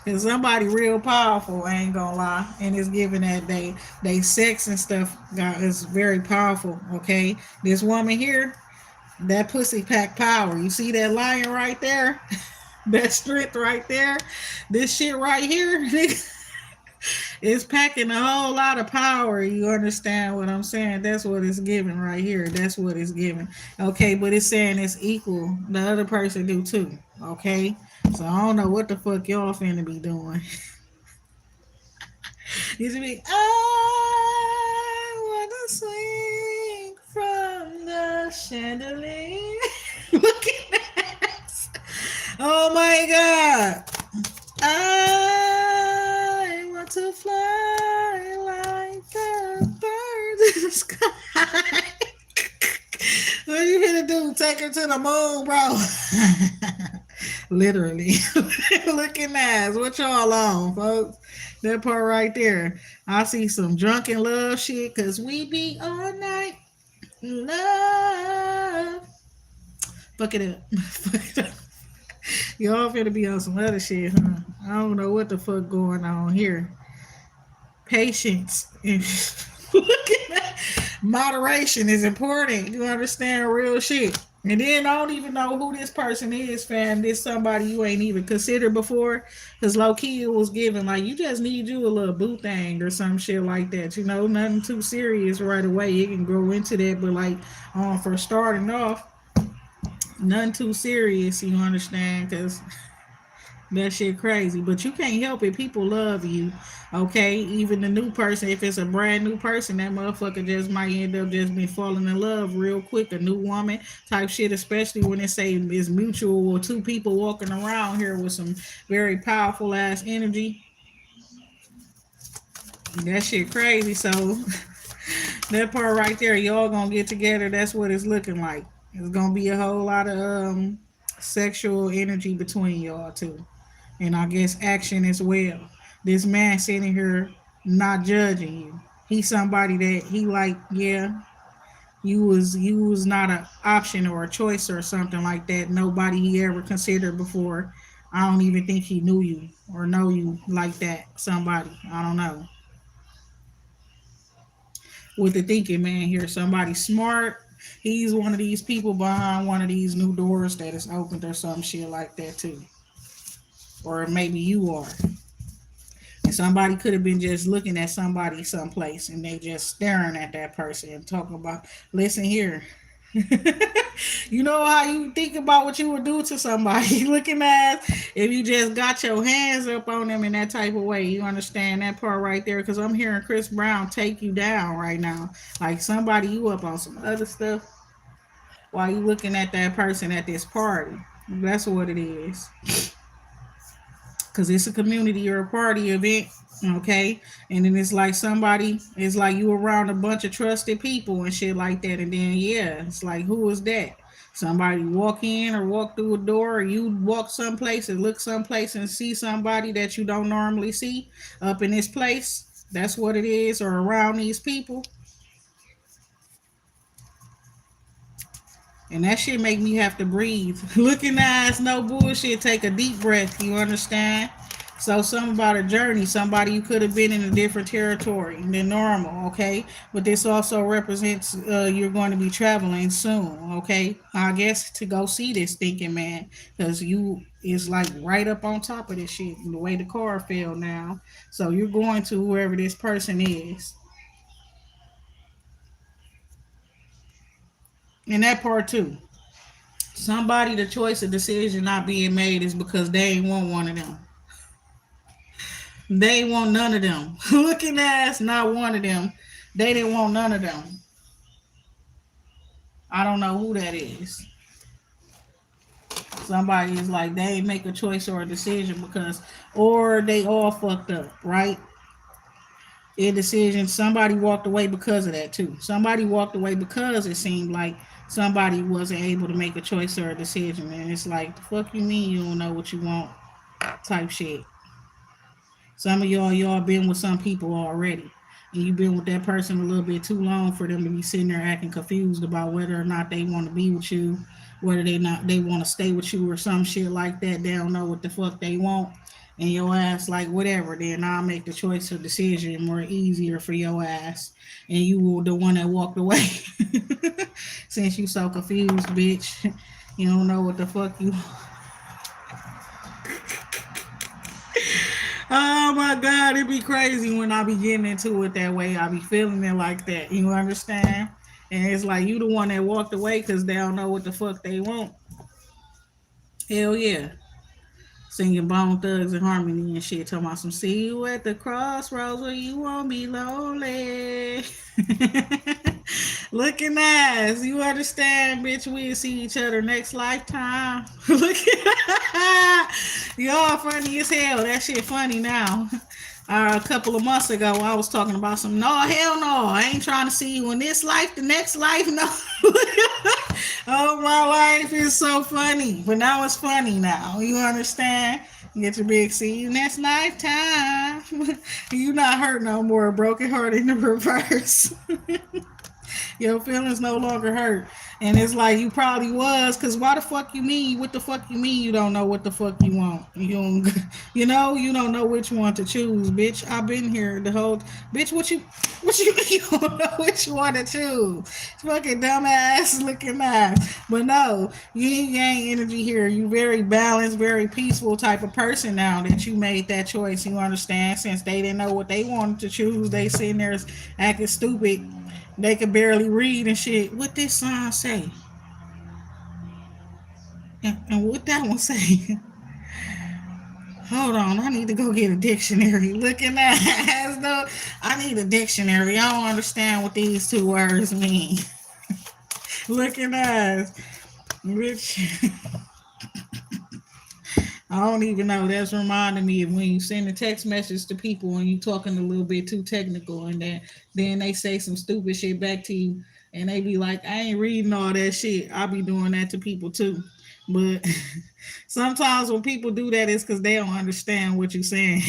And somebody real powerful, I ain't gonna lie. And it's giving that they sex and stuff got is very powerful, okay? This woman here, that pussy pack power. You see that lion right there? That strength right there. This shit right here, it's packing a whole lot of power. You understand what I'm saying? That's what it's giving right here. That's what it's giving. Okay, but it's saying it's equal. The other person do too. Okay? So I don't know what the fuck y'all finna be doing. You should be, I wanna swing from the chandelier. Look at that. Oh my god. I want to fly like a bird in the sky. What you gonna do? Take her to the moon, bro? Literally. Looking ass. What y'all on, folks? That part right there. I see some drunken love shit, cause we be all night. Love. Fuck it up. Fuck it up. Y'all finna be on some other shit, huh? I don't know what the fuck going on here. Patience. Look at that. Moderation is important. You understand real shit. And then I don't even know who this person is, fam. This somebody you ain't even considered before. Cause low key it was given like you just need you a little boo thing or some shit like that. You know, nothing too serious right away. It can grow into that, but like for starting off, nothing too serious. You understand? Cause that shit crazy, but you can't help it. People love you, okay? Even the new person, if it's a brand new person, that motherfucker just might end up just be falling in love real quick. A new woman type shit, especially when they say it's mutual or two people walking around here with some very powerful ass energy. That shit crazy. So that part right there, y'all gonna get together. That's what it's looking like. It's gonna be a whole lot of sexual energy between y'all too, and I guess action as well. This man sitting here not judging you. He's somebody that he like, yeah, you was not an option or a choice or something like that. Nobody he ever considered before. I don't even think he knew you or know you like that. Somebody, I don't know. With the thinking man here, somebody smart. He's one of these people behind one of these new doors that is opened or some shit like that too. Or maybe you are. And somebody could have been just looking at somebody someplace and they just staring at that person and talking about, listen here. You know how you think about what you would do to somebody looking at if you just got your hands up on them in that type of way. You understand that part right there? Because I'm hearing Chris Brown take you down right now. Like somebody you up on some other stuff while you looking at that person at this party. That's what it is. Because it's a community or a party event, okay? And then it's like somebody, it's like you around a bunch of trusted people and shit like that. And then, yeah, it's like, who is that? Somebody walk in or walk through a door, or you walk someplace and look someplace and see somebody that you don't normally see up in this place. That's what it is, or around these people. And that shit make me have to breathe. Looking eyes, no bullshit. Take a deep breath. You understand? So something about a journey, somebody you could have been in a different territory than normal, okay? But this also represents you're going to be traveling soon, okay? I guess to go see this thinking man, because you is like right up on top of this shit. The way the car fell now, so you're going to whoever this person is, and that part too. Somebody, the choice of decision not being made is because they ain't want one of them. They ain't want none of them. Looking ass, not one of them. They didn't want none of them. I don't know who that is. Somebody is like they ain't make a choice or a decision because, or they all fucked up, right? A decision. Somebody walked away because of that too. Somebody walked away because it seemed like somebody wasn't able to make a choice or a decision, and it's like, the fuck you mean you don't know what you want? Type shit. Some of y'all been with some people already. And you've been with that person a little bit too long for them to be sitting there acting confused about whether or not they want to be with you, whether they want to stay with you or some shit like that. They don't know what the fuck they want. And your ass like whatever, then I'll make the choice or decision more easier for your ass. And you were the one that walked away. Since you so confused, bitch. You don't know what the fuck you. Oh my God, it be crazy when I be getting into it that way. I be feeling it like that. You understand? And it's like you the one that walked away because they don't know what the fuck they want. Hell yeah. Singing Bone Thugs and Harmony and shit. Talking about some see you at the crossroads where you won't be lonely. Looking nice. You understand, bitch? We'll see each other next lifetime. Look at y'all funny as hell. That shit funny now. A couple of months ago, I was talking about some, no, hell no, I ain't trying to see you in this life, the next life, no. Oh, my life is so funny. But now it's funny now. You understand? Get your big see you next lifetime. You not hurt no more. Broken heart in the reverse. Your feelings no longer hurt. And it's like you probably was, cause why the fuck you mean? What the fuck you mean you don't know what the fuck you want? You don't, you don't know which one to choose, bitch. I've been here the whole, bitch. You don't know which one to choose? Fucking dumbass looking ass. But no, you ain't yang energy here. You very balanced, very peaceful type of person now that you made that choice. You understand? Since they didn't know what they wanted to choose, they sitting there acting stupid. They could barely read and shit. What this sign say? And what that one say? Hold on, I need to go get a dictionary. Looking at as though I need a dictionary. I don't understand what these two words mean. Looking at rich. I don't even know. That's reminding me of when you send a text message to people and you talking a little bit too technical, and then they say some stupid shit back to you, and they be like, "I ain't reading all that shit." I be doing that to people too, but sometimes when people do that, it's because they don't understand what you're saying.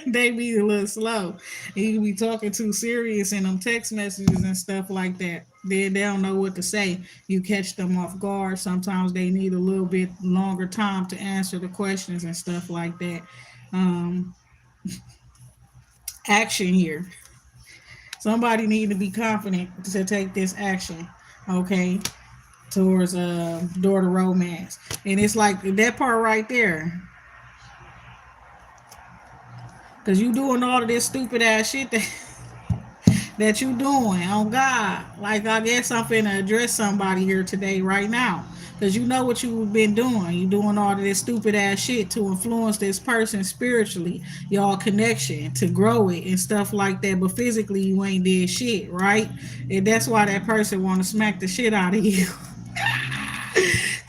They be a little slow. You be talking too serious in them text messages and stuff like that. Then they don't know what to say. You catch them off guard. Sometimes they need a little bit longer time to answer the questions and stuff like that. Um, Action here. Somebody need to be confident to take this action. Okay, towards daughter romance, and it's like that part right there. Cause you doing all of this stupid ass shit that you doing on God. Like I guess I'm finna address somebody here today, right now. Cause you know what you've been doing. You doing all of this stupid ass shit to influence this person spiritually, y'all connection, to grow it and stuff like that. But physically you ain't did shit, right? And that's why that person wanna smack the shit out of you.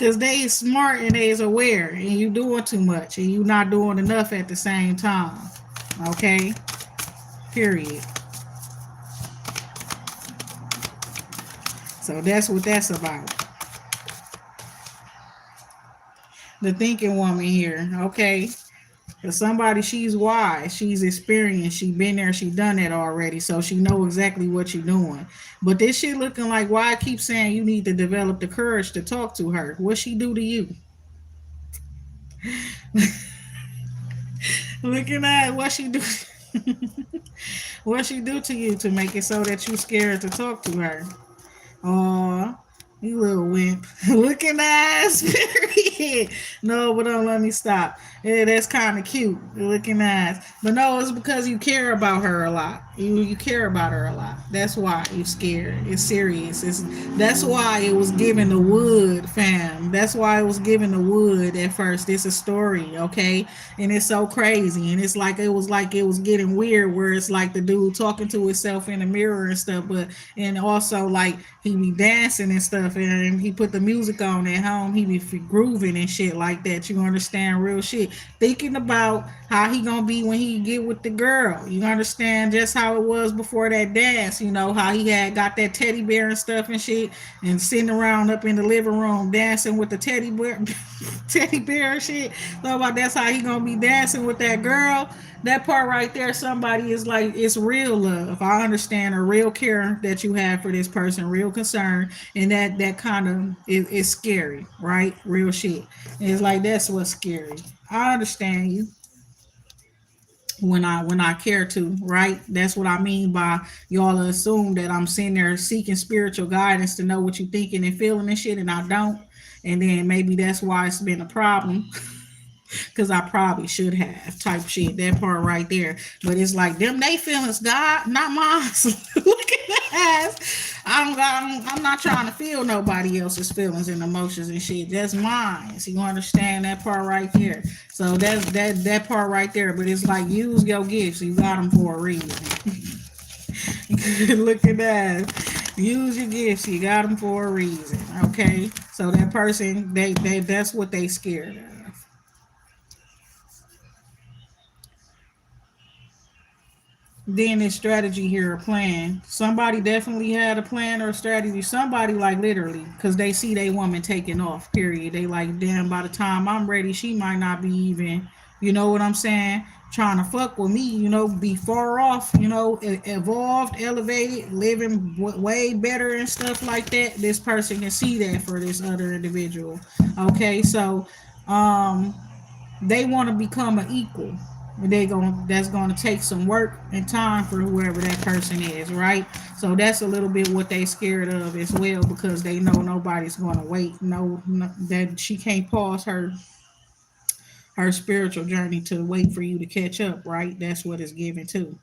Cause they smart and they is aware, and you doing too much and you not doing enough at the same time. Okay? Period. So that's what that's about. The thinking woman here. Okay? Cause somebody, she's wise, she's experienced, she been there, she done that already, so she know exactly what you're doing. But this shit looking like, why I keep saying you need to develop the courage to talk to her? What she do to you? Looking at what she do, what she do to you to make it so that you scared to talk to her. Aw, you little wimp. Looking ass, period. No, but don't let me stop. Yeah, that's kind of cute. Looking ass. But no, it's because you care about her a lot. You care about her a lot. That's why you scared. It's serious. That's why it was given the wood, fam. That's why it was given the wood at first. It's a story, okay? And it's so crazy. And it's like it was getting weird where it's like the dude talking to himself in the mirror and stuff, but and also like he be dancing and stuff, and he put the music on at home. He be grooving and shit like that. You understand, real shit. Thinking about how he gonna be when he get with the girl. You understand just how it was before that dance. You know how he had got that teddy bear and stuff and shit, and sitting around up in the living room dancing with the teddy bear, teddy bear and shit. So about that's how he gonna be dancing with that girl. That part right there, somebody is like, it's real love. I understand a real care that you have for this person, real concern, and that kind of is scary, right? Real shit. And it's like that's what's scary. I understand you when I care to, right? That's what I mean by y'all assume that I'm sitting there seeking spiritual guidance to know what you thinking and feeling and shit, and I don't. And then maybe that's why it's been a problem because I probably should have type shit. That part right there. But it's like them they feelings, God, not mine. Look at that ass. I'm not trying to feel nobody else's feelings and emotions and shit. That's mine. So you understand that part right there. So that's that part right there. But it's like use your gifts. You got them for a reason. Look at that. Use your gifts. You got them for a reason. Okay. So that person, they that's what they scared of. Then this strategy here, a plan. Somebody definitely had a plan or a strategy. Somebody like literally, because they see they woman taking off. Period. They like, damn. By the time I'm ready, she might not be even. You know what I'm saying? Trying to fuck with me. You know, be far off. You know, evolved, elevated, living way better and stuff like that. This person can see that for this other individual. Okay, so um they want to become an equal. They going that's going to take some work and time for whoever that person is, right? So that's a little bit what they scared of as well because they know nobody's going to wait. No, that she can't pause her spiritual journey to wait for you to catch up, right? That's what it's given to.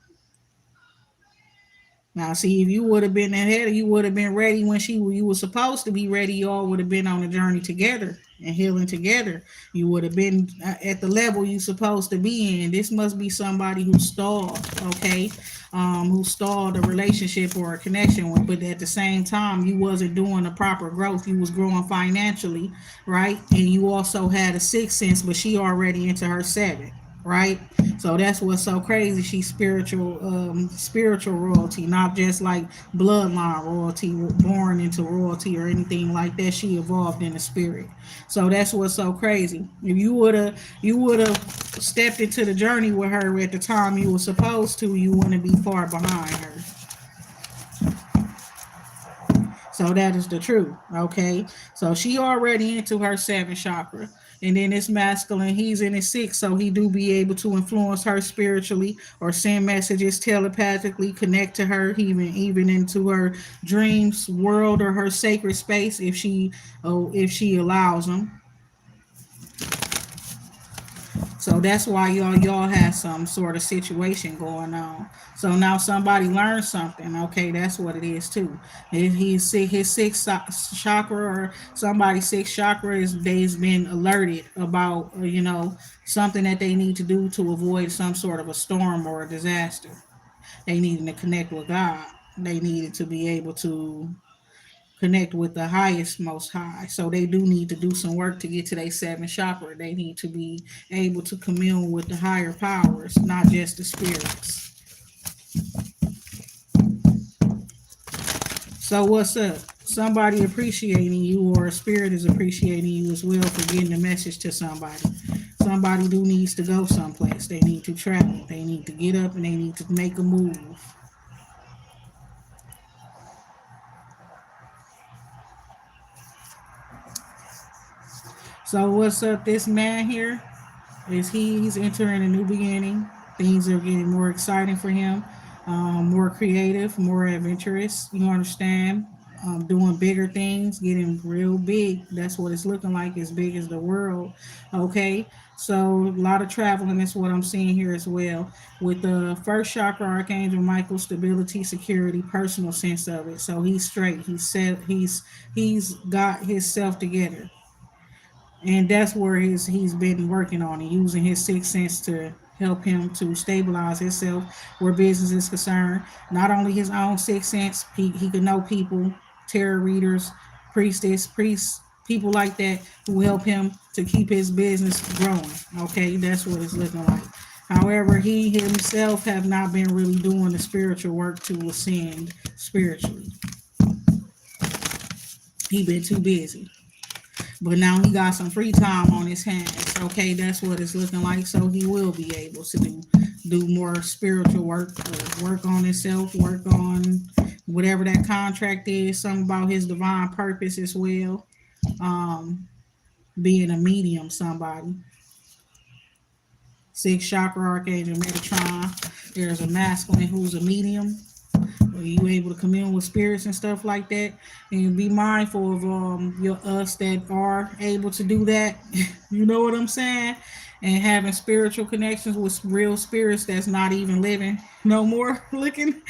Now, see, if you would have been ahead, you would have been ready when you were supposed to be ready. Y'all would have been on a journey together and healing together. You would have been at the level you supposed to be in. This must be somebody who stalled, okay? Who stalled a relationship or a connection with, but at the same time, you wasn't doing the proper growth. You was growing financially, right? And you also had a sixth sense, but she already into her seventh, right? So that's what's so crazy. She's spiritual royalty, not just like bloodline royalty, born into royalty or anything like that. She evolved in the spirit. So that's what's so crazy. If you would have stepped into the journey with her at the time you were supposed to, you wouldn't be far behind her. So that is the truth. Okay. So she already into her seventh chakra. And then it's masculine, he's in his sixth, so he do be able to influence her spiritually or send messages telepathically, connect to her, even into her dreams world or her sacred space if she allows him. So that's why y'all have some sort of situation going on. So now somebody learned something. Okay, that's what it is too. If he's sick, his sixth chakra or somebody's sixth chakra is they've been alerted about something that they need to do to avoid some sort of a storm or a disaster. They needed to connect with God. They needed to be able to connect with the highest most high, so they do need to do some work to get to their seventh chakra. They need to be able to commune with the higher powers, not just the spirits. So what's up? Somebody appreciating you or a spirit is appreciating you as well for getting the message to somebody. somebody do needs to go someplace. They need to travel. They need to get up and they need to make a move. So what's up, this man here? Is he's entering a new beginning. Things are getting more exciting for him, more creative, more adventurous. You understand? Doing bigger things, getting real big. That's what it's looking like, as big as the world. Okay, so a lot of traveling is what I'm seeing here as well. With the first chakra archangel Michael, stability, security, personal sense of it. So he's straight. He's set. He's got himself together, and that's where he's been working on and using his sixth sense to help him to stabilize himself where business is concerned. Not only his own sixth sense, he can know people, tarot readers, priests, people like that who help him to keep his business growing. Okay, that's what it's looking like. However, he himself have not been really doing the spiritual work to ascend spiritually. He been too busy. But now he got some free time on his hands. Okay, that's what it's looking like. So he will be able to do more spiritual work, work on himself, work on whatever that contract is, something about his divine purpose as well. Um, Being a medium, somebody. Sixth chakra archangel Metatron. There's a masculine who's a medium. Are you able to commune with spirits and stuff like that? And be mindful of your us that are able to do that. You know what I'm saying? And having spiritual connections with real spirits that's not even living no more. Looking,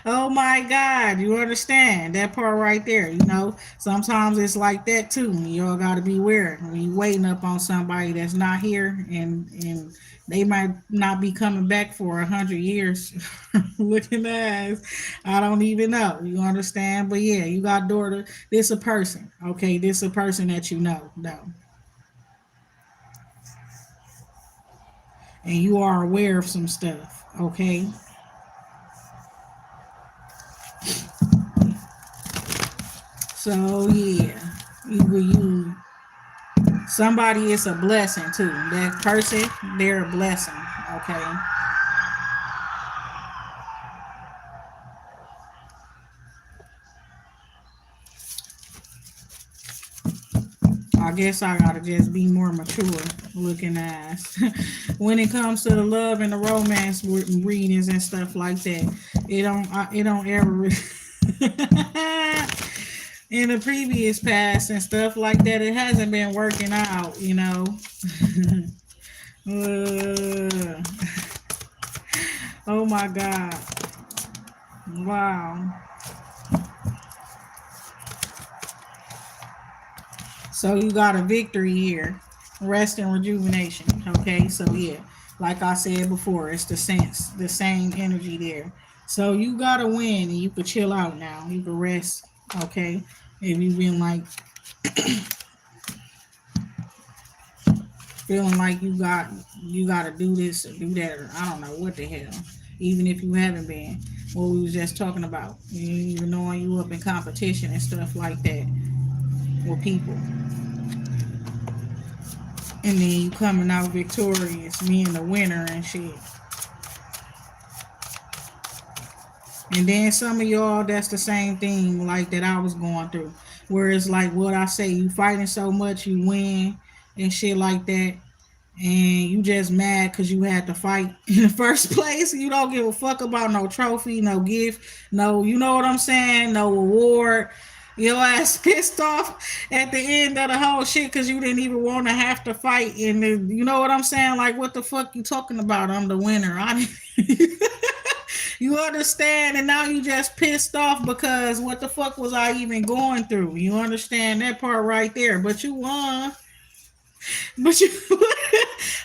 oh my God, you understand that part right there? You know, sometimes it's like that too. You all got to be aware when you waiting up on somebody that's not here, and they might not be coming back for 100 years. Looking at, I don't even know. You understand? But yeah, you got daughter. This a person. Okay, this a person that you know. No. And you are aware of some stuff, okay? So yeah, you somebody is a blessing too. That person, they're a blessing, okay? I guess I gotta just be more mature looking ass. When it comes to the love and the romance readings and stuff like that, it don't ever in the previous past and stuff like that, it hasn't been working out, you know. uh, oh my God. Wow. So you got a victory here. Rest and rejuvenation. Okay, so yeah. Like I said before, it's the sense, the same energy there. So you gotta win and you could chill out now. You can rest. Okay. If you've been like feeling like you gotta do this or do that, or I don't know what the hell. Even if you haven't been. What we was just talking about. You even knowing you up in competition and stuff like that with people. And then you coming out victorious, being the winner and shit. And then some of y'all, that's the same thing like that I was going through. Where it's like what I say, you fighting so much, you win and shit like that. And you just mad because you had to fight in the first place. You don't give a fuck about no trophy, no gift, no, you know what I'm saying, no reward. Your ass pissed off at the end of the whole shit because you didn't even want to have to fight. And you know what I'm saying? Like, what the fuck you talking about? I'm the winner. You understand? And now you just pissed off because what the fuck was I even going through? You understand that part right there? But you won. But you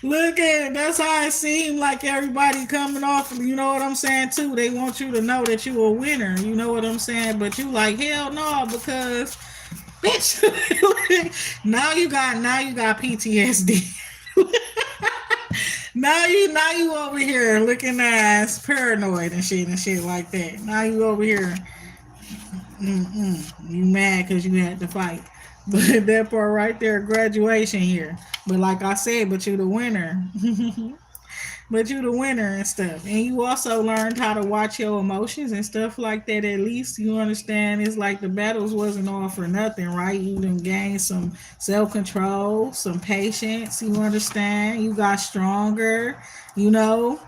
look at it, that's how it seemed like everybody coming off, you know what I'm saying, too. They want you to know that you a winner, you know what I'm saying? But you like, hell no, because bitch, now you got PTSD. Now you over here looking ass paranoid and shit like that. Now you over here, you mad because you had to fight. But that part right there, graduation here. But like I said, but you the winner. But you the winner and stuff. And you also learned how to watch your emotions and stuff like that. At least you understand it's like the battles wasn't all for nothing, right? You done gained some self control, some patience. You understand? You got stronger, you know,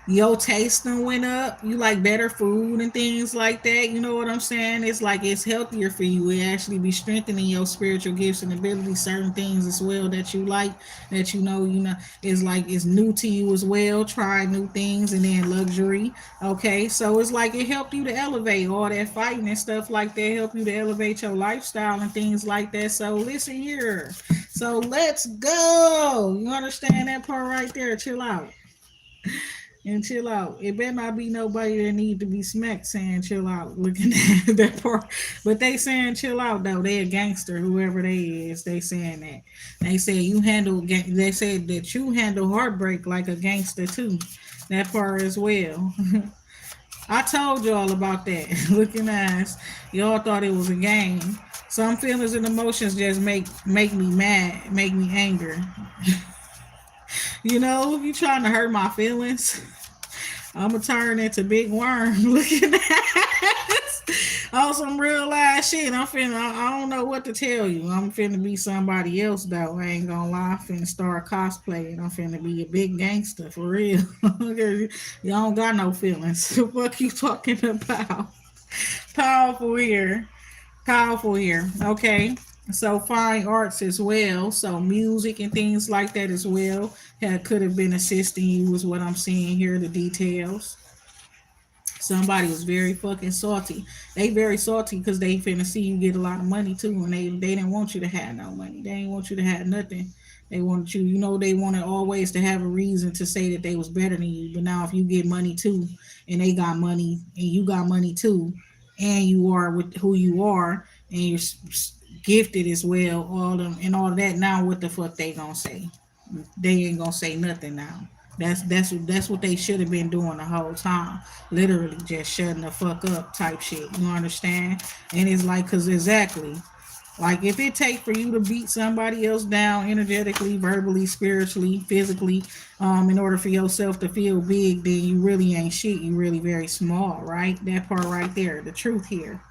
your taste done went up. You like better food and things like that. You know what I'm saying? It's like it's healthier for you. It actually be strengthening your spiritual gifts and abilities. Certain things as well that you like, that you know, it's like it's new to you as well. Try new things and then luxury. Okay, so it's like it helped you to elevate all that fighting and stuff like that. Help you to elevate your lifestyle and things like that. So listen here. So let's go. You understand that part right there? Chill out and chill out. It better not be nobody that need to be smacked saying chill out, looking at that part. But they saying chill out though. They a gangster, whoever they is. They saying that. They said you handle. They said that you handle heartbreak like a gangster too. That part as well. I told y'all about that. Looking ass, y'all thought it was a game. Some feelings and emotions just make me mad, make me angry. You know, you trying to hurt my feelings. I'm gonna turn into Big Worm looking at on some real ass shit. I don't know what to tell you. I'm finna be somebody else though. I ain't gonna lie. I'm finna start cosplaying. I'm finna be a big gangster for real. You don't got no feelings. What you talking about? Powerful here. Powerful here. Okay. So fine arts as well. So music and things like that as well could have been assisting you is what I'm seeing here, the details. Somebody was very fucking salty. They very salty because they finna see you get a lot of money too, and they didn't want you to have no money. They didn't want you to have nothing. They wanted you, you know, they wanted always to have a reason to say that they was better than you. But now if you get money too, and they got money, and you got money too, and you are with who you are, and you're gifted as well, all them and all of that. Now what the fuck they gonna say? They ain't gonna say nothing now. That's what they should have been doing the whole time. Literally just shutting the fuck up type shit. You understand? And it's like, cause exactly. Like if it take for you to beat somebody else down energetically, verbally, spiritually, physically, in order for yourself to feel big, then you really ain't shit. You really very small, right? That part right there, the truth here.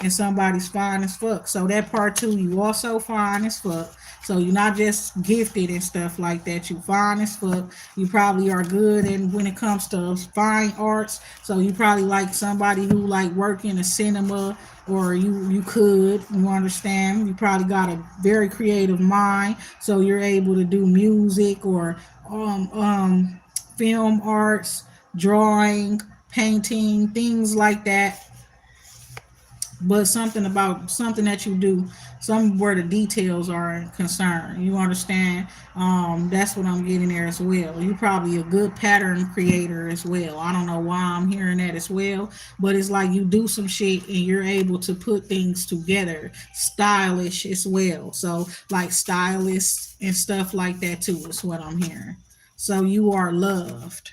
And somebody's fine as fuck. So that part too, you also fine as fuck. So you're not just gifted and stuff like that. You fine as fuck. You probably are good and when it comes to fine arts. So you probably like somebody who like work in a cinema or you could, you understand. You probably got a very creative mind. So you're able to do music or film arts, drawing, painting, things like that, but something about something that you do, some where the details are concerned. You understand? That's what I'm getting there as well. You probably a good pattern creator as well. I don't know why I'm hearing that as well, but it's like you do some shit and you're able to put things together, stylish as well. So like stylists and stuff like that too is what I'm hearing. So you are loved.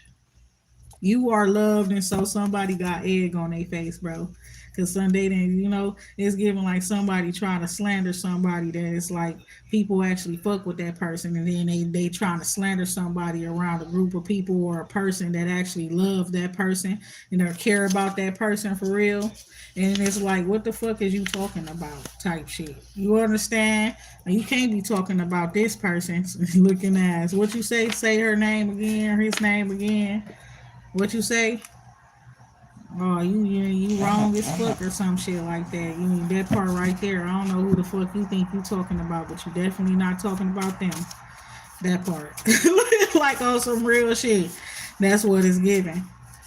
You are loved, and so somebody got egg on their face, bro. Cause Sunday, then it's giving like somebody trying to slander somebody that it's like people actually fuck with that person, and then they trying to slander somebody around a group of people or a person that actually love that person and or care about that person for real. And it's like, what the fuck is you talking about? Type shit. You understand? You can't be talking about this person looking ass. What you say? Say her name again, his name again. What you say? Oh, you wrong as fuck or some shit like that. You mean that part right there? I don't know who the fuck you think you talking about, but you definitely not talking about them. That part, like on some real shit. That's what it's giving.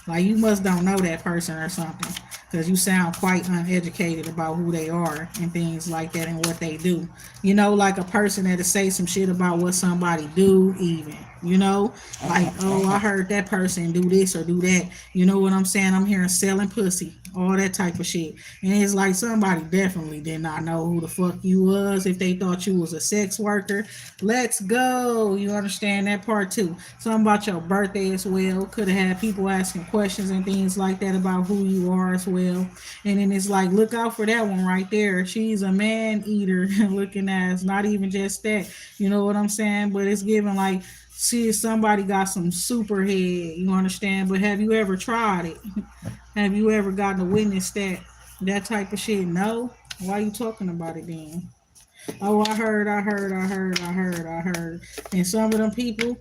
Like you must don't know that person or something, because you sound quite uneducated about who they are and things like that and what they do. Like a person that'll say some shit about what somebody do, even. Like, oh, I heard that person do this or do that. You know what I'm saying? I'm hearing selling pussy. all that type of shit. And it's like somebody definitely did not know who the fuck you was if they thought you was a sex worker. Let's go. You understand that part too. Something about your birthday as well. Could have had people asking questions and things like that about who you are as well. And then it's like, look out for that one right there. She's a man eater looking as not even just that. You know what I'm saying? But it's giving like, see if somebody got some super head, you understand? But have you ever tried it? Have you ever gotten to witness that type of shit? No. Why you talking about it then? Oh, I heard. And some of them people,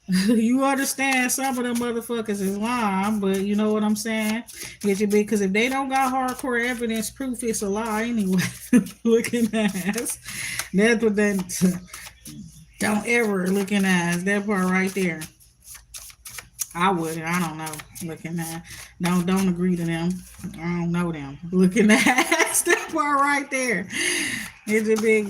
you understand, some of them motherfuckers is lying, but you know what I'm saying? Get your big, because if they don't got hardcore evidence, proof it's a lie anyway. Looking ass. That's what that. Don't ever looking ass. That part right there. I wouldn't. I don't know. Looking at don't agree to them. I don't know them. Looking at that part right there. It's a big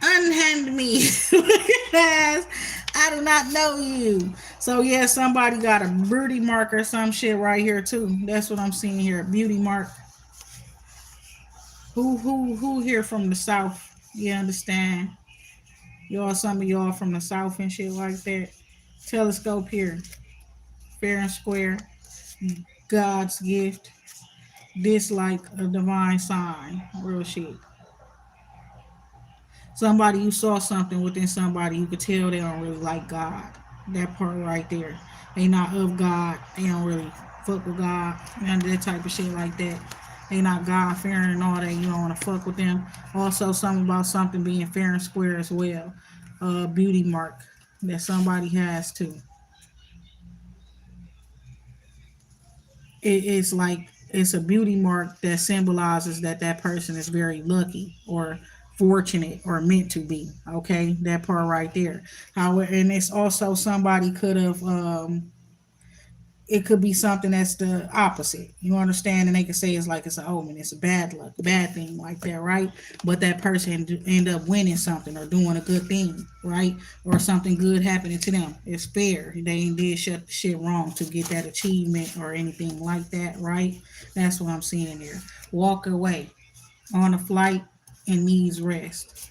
unhand me. Looking at I do not know you. So yeah, somebody got a beauty mark or some shit right here too. That's what I'm seeing here. Beauty mark. Who here from the south? You understand? Y'all, some of y'all from the south and shit like that. Telescope here. Fair and square. God's gift. Dislike a divine sign. Real shit. Somebody you saw something within somebody you could tell they don't really like God. That part right there. They not of God. They don't really fuck with God. None of that type of shit like that. They not God fearing and all that. You don't want to fuck with them. Also, something about something being fair and square as well. Beauty mark that somebody has too. It's like it's a beauty mark that symbolizes that that person is very lucky or fortunate or meant to be. Okay, that part right there. However, and it's also somebody could have it could be something that's the opposite. You understand? And they could say it's like it's an omen, it's a bad luck, bad thing like that, right? But that person end up winning something or doing a good thing, right? Or something good happening to them. It's fair. They ain't did shit wrong to get that achievement or anything like that, right? That's what I'm seeing there. Walk away on a flight and needs rest.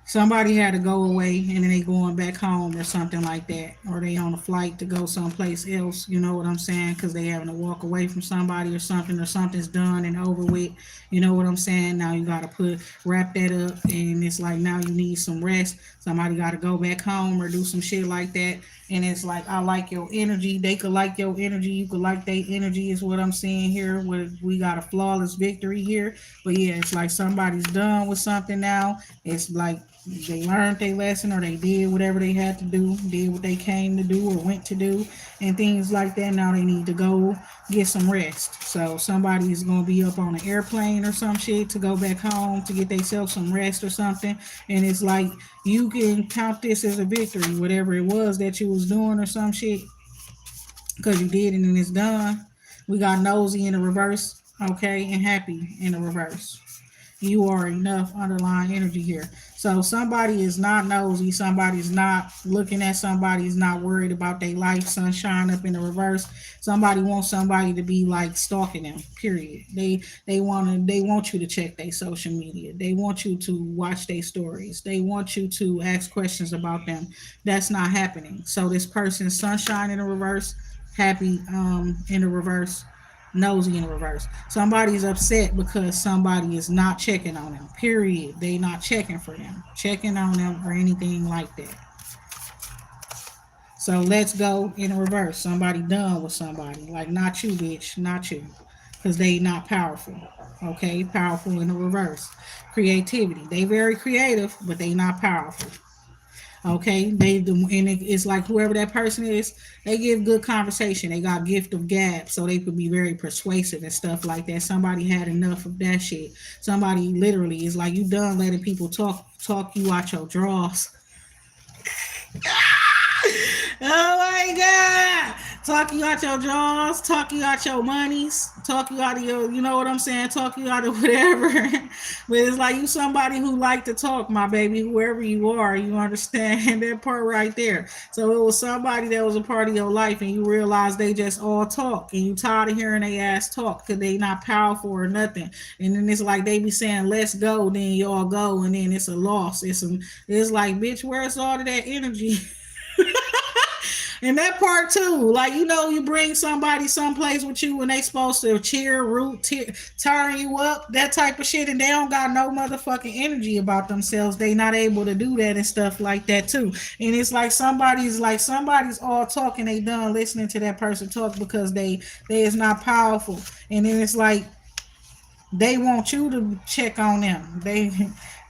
Somebody had to go away and then they going back home or something like that, or they on a flight to go someplace else. You know what I'm saying? Because they having to walk away from somebody or something's done and over with. You know what I'm saying? Now you got to put wrap that up, and it's like now you need some rest. Somebody got to go back home or do some shit like that. And it's like I like your energy. They could like your energy. You could like their energy. Is what I'm seeing here. Where we got a flawless victory here. But yeah, it's like somebody's done with something now. It's like they learned their lesson or they did whatever they had to do, did what they came to do or went to do, and things like that. Now they need to go get some rest. So somebody is going to be up on an airplane or some shit to go back home to get themselves some rest or something. And it's like you can count this as a victory, whatever it was that you was doing or some shit, because you did it and it's done. We got nosy in the reverse, okay, and happy in the reverse. You are enough underlying energy here. So somebody is not nosy, somebody's not looking at somebody's not worried about their life, sunshine up in the reverse. Somebody wants somebody to be like stalking them, period. They want you to check their social media. They want you to watch their stories. They want you to ask questions about them. That's not happening. So this person's sunshine in the reverse, happy in the reverse, nosy in reverse. Somebody's upset because somebody is not checking on them. Period. They not checking for them, checking on them or anything like that. So let's go in reverse. Somebody done with somebody. Like not you, bitch. Not you. Because they not powerful. Okay? Powerful in the reverse. Creativity. They very creative, but they not powerful. Okay, it's like whoever that person is, they give good conversation. They got gift of gab, so they could be very persuasive and stuff like that. Somebody had enough of that shit. Somebody literally is like, you done letting people talk you out your drawers. Oh my god! Talk you out your jaws, talk you out your monies, talk you out of your, you know what I'm saying, talk you out of whatever. But it's like you somebody who like to talk, my baby, whoever you are, you understand that part right there. So it was somebody that was a part of your life and you realize they just all talk and you tired of hearing they ass talk because they not powerful or nothing. And then it's like they be saying, let's go, then y'all go, and then it's a loss. It's like, bitch, where's all of that energy? And that part too, like you bring somebody someplace with you and they supposed to cheer, root, turn you up, that type of shit, and they don't got no motherfucking energy about themselves. They not able to do that and stuff like that too. And it's like somebody's all talking, they done listening to that person talk because they is not powerful. And then it's like they want you to check on them. They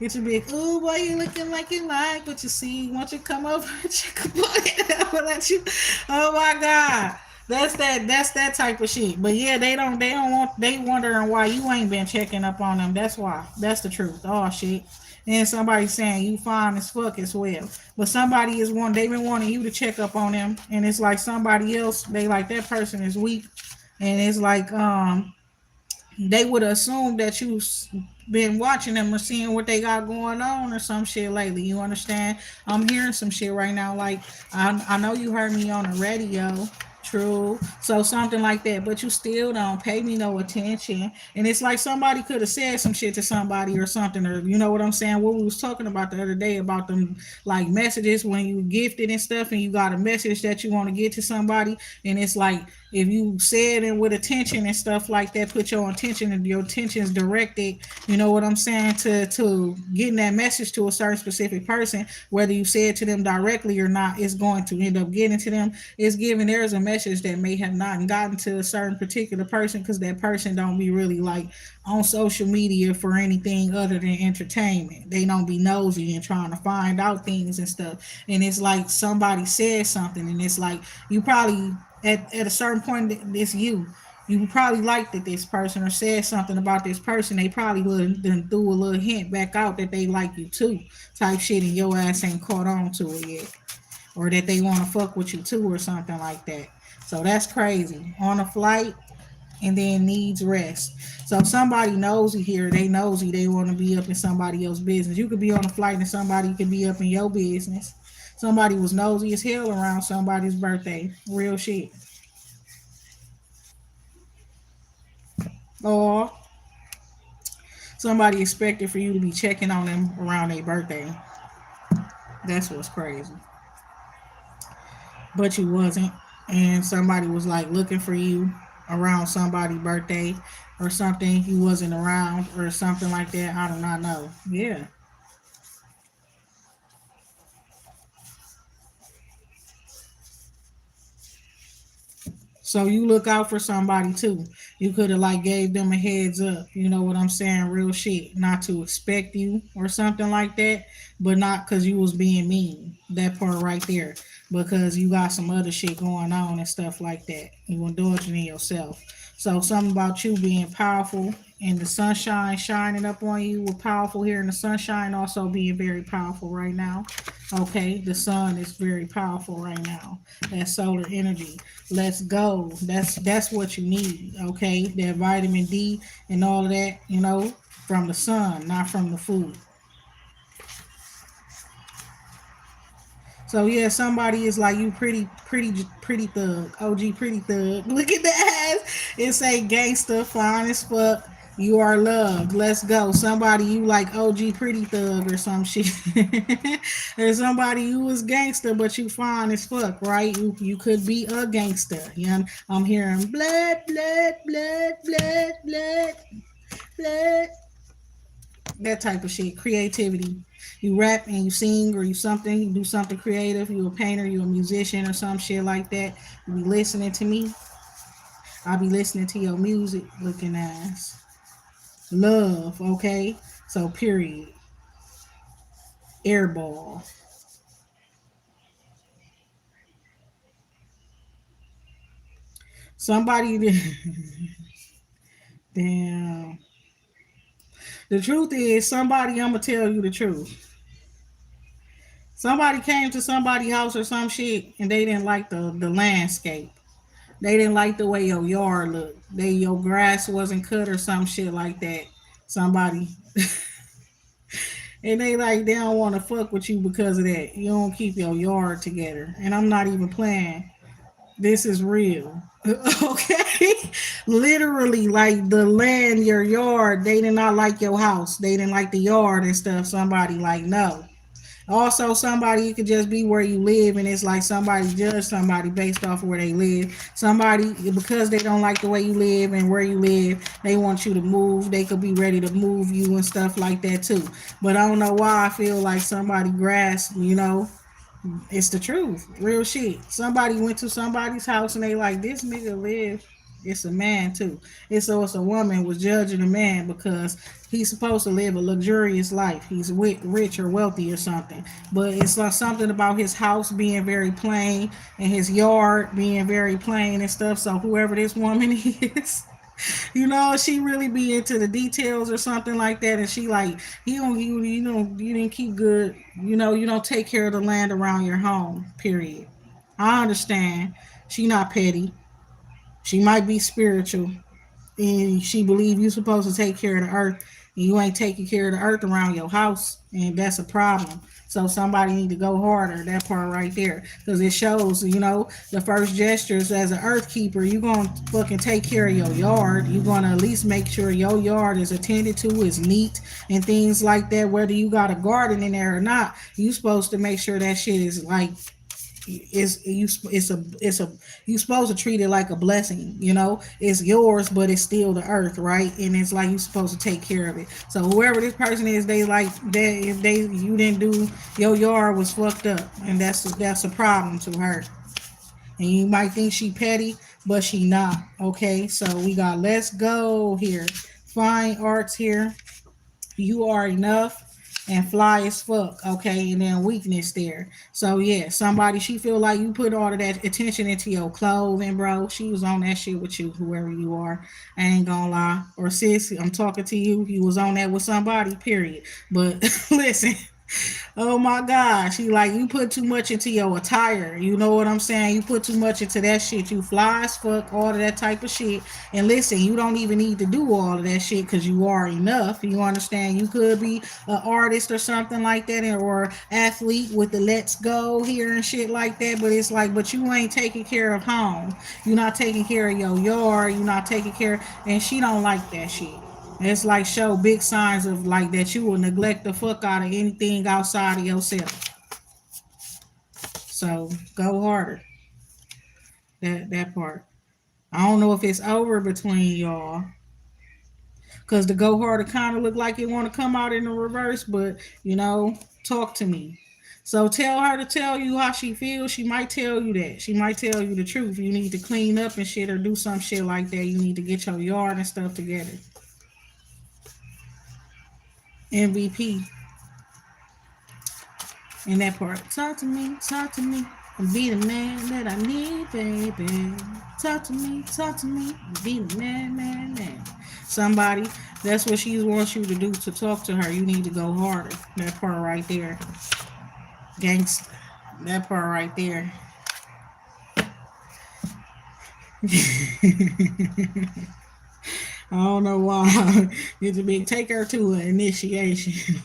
it should be, oh, why you looking like you like what you see? Won't you come over and check up on it? I will let you. Oh my God. That's that type of shit. But yeah, they don't want they wondering why you ain't been checking up on them. That's why. That's the truth. Oh shit. And somebody saying you fine as fuck as well. But somebody is one they been wanting you to check up on them. And it's like somebody else, they like that person is weak. And it's like they would assume that you've been watching them or seeing what they got going on or some shit lately. You understand? I'm hearing some shit right now. Like I know you heard me on the radio. True. So something like that, but you still don't pay me no attention. And it's like somebody could have said some shit to somebody or something, or you know what I'm saying? What we was talking about the other day about them like messages when you gifted and stuff, and you got a message that you want to get to somebody, and it's like if you said it with attention and stuff like that, put your intention and your intentions directed, you know what I'm saying, to getting that message to a certain specific person, whether you say it to them directly or not, it's going to end up getting to them. It's giving there's a message that may have not gotten to a certain particular person because that person don't be really like on social media for anything other than entertainment. They don't be nosy and trying to find out things and stuff. And it's like somebody said something, and it's like you probably at a certain point it's you probably liked it this person or said something about this person. They probably would then threw a little hint back out that they like you too, type shit, and your ass ain't caught on to it yet, or that they want to fuck with you too, or something like that. So that's crazy. On a flight and then needs rest. So somebody nosy here, they nosy, they want to be up in somebody else's business. You could be on a flight and somebody could be up in your business. Somebody was nosy as hell around somebody's birthday. Real shit. Or somebody expected for you to be checking on them around their birthday. That's what's crazy. But you wasn't. And somebody was like looking for you around somebody's birthday or something. You wasn't around or something like that. I do not know. Yeah. So you look out for somebody too. You could have like gave them a heads up. You know what I'm saying? Real shit. Not to expect you or something like that, but not because you was being mean. That part right there. Because you got some other shit going on and stuff like that. You indulging in yourself. So something about you being powerful and the sunshine shining up on you. We're powerful here in the sunshine, also being very powerful right now. Okay, the sun is very powerful right now. That solar energy. Let's go. That's what you need. Okay, that vitamin D and all of that. From the sun, not from the food. So yeah, somebody is like you pretty thug. OG pretty thug. Look at the ass. It say gangster, fine as fuck. You are loved. Let's go. Somebody you like OG pretty thug or some shit. Or somebody you was gangster but you fine as fuck, right? You could be a gangster. I'm hearing blood, blood, blood, blood, blood, blood, that type of shit. Creativity. You rap and you sing or you something, you do something creative, you a painter, you a musician or some shit like that. You be listening to me, I'll be listening to your music looking ass. Love, okay? So period. Airball. Somebody damn. The truth is somebody I'ma tell you the truth. Somebody came to somebody's house or some shit and they didn't like the landscape. They didn't like the way your yard looked. Your grass wasn't cut or some shit like that. Somebody and they don't want to fuck with you because of that. You don't keep your yard together. And I'm not even playing. This is real. Okay? Literally, like the land, your yard, they did not like your house. They didn't like the yard and stuff. Somebody like, no. Also, somebody, it could just be where you live, and it's like somebody judge somebody based off of where they live. Somebody, because they don't like the way you live and where you live, they want you to move. They could be ready to move you and stuff like that too. But I don't know why I feel like somebody grasped, it's the truth. Real shit. Somebody went to somebody's house and they like, this nigga live. It's a man too. It's a woman was judging a man because he's supposed to live a luxurious life. He's rich or wealthy or something. But it's like something about his house being very plain and his yard being very plain and stuff. So whoever this woman is, she really be into the details or something like that, and she like, you didn't keep good, you don't take care of the land around your home. Period. I understand. She not petty. She might be spiritual, and she believe you supposed to take care of the earth, and you ain't taking care of the earth around your house, and that's a problem. So somebody need to go harder. That part right there, because it shows, the first gestures as an earth keeper. You gonna fucking take care of your yard. You gonna at least make sure your yard is attended to, is neat, and things like that. Whether you got a garden in there or not, you supposed to make sure that shit is like it's a you supposed to treat it like a blessing. It's yours, but it's still the earth, right? And it's like you supposed to take care of it. So whoever this person is, they like that. If you didn't do, your yard was fucked up, and that's a problem to her. And you might think she petty, but she not. Okay, so we got let's go here. Fine arts here. You are enough and fly as fuck, okay, and then weakness there. So yeah, somebody, she feel like you put all of that attention into your clothing, bro. She was on that shit with you, whoever you are. I ain't gonna lie. Or sis, I'm talking to you. You was on that with somebody, period. But listen, oh my gosh, she like, you put too much into your attire. You know what I'm saying? You put too much into that shit. You fly as fuck, all of that type of shit. And listen, you don't even need to do all of that shit because you are enough. You understand? You could be an artist or something like that, or athlete with the let's go here and shit like that. But it's like, but you ain't taking care of home. You're not taking care of your yard. You're not taking care, and she don't like that shit. It's like show big signs of like that you will neglect the fuck out of anything outside of yourself. So go harder. That part. I don't know if it's over between y'all. Cause the go harder kind of look like it want to come out in the reverse, but talk to me. So tell her to tell you how she feels. She might tell you that. She might tell you the truth. You need to clean up and shit or do some shit like that. You need to get your yard and stuff together. MVP in that part. Talk to me, and be the man that I need, baby. Talk to me, and be the man. Somebody, that's what she wants you to do to talk to her. You need to go harder. That part right there. Gangsta. That part right there. I don't know why. It's a big take her to an initiation.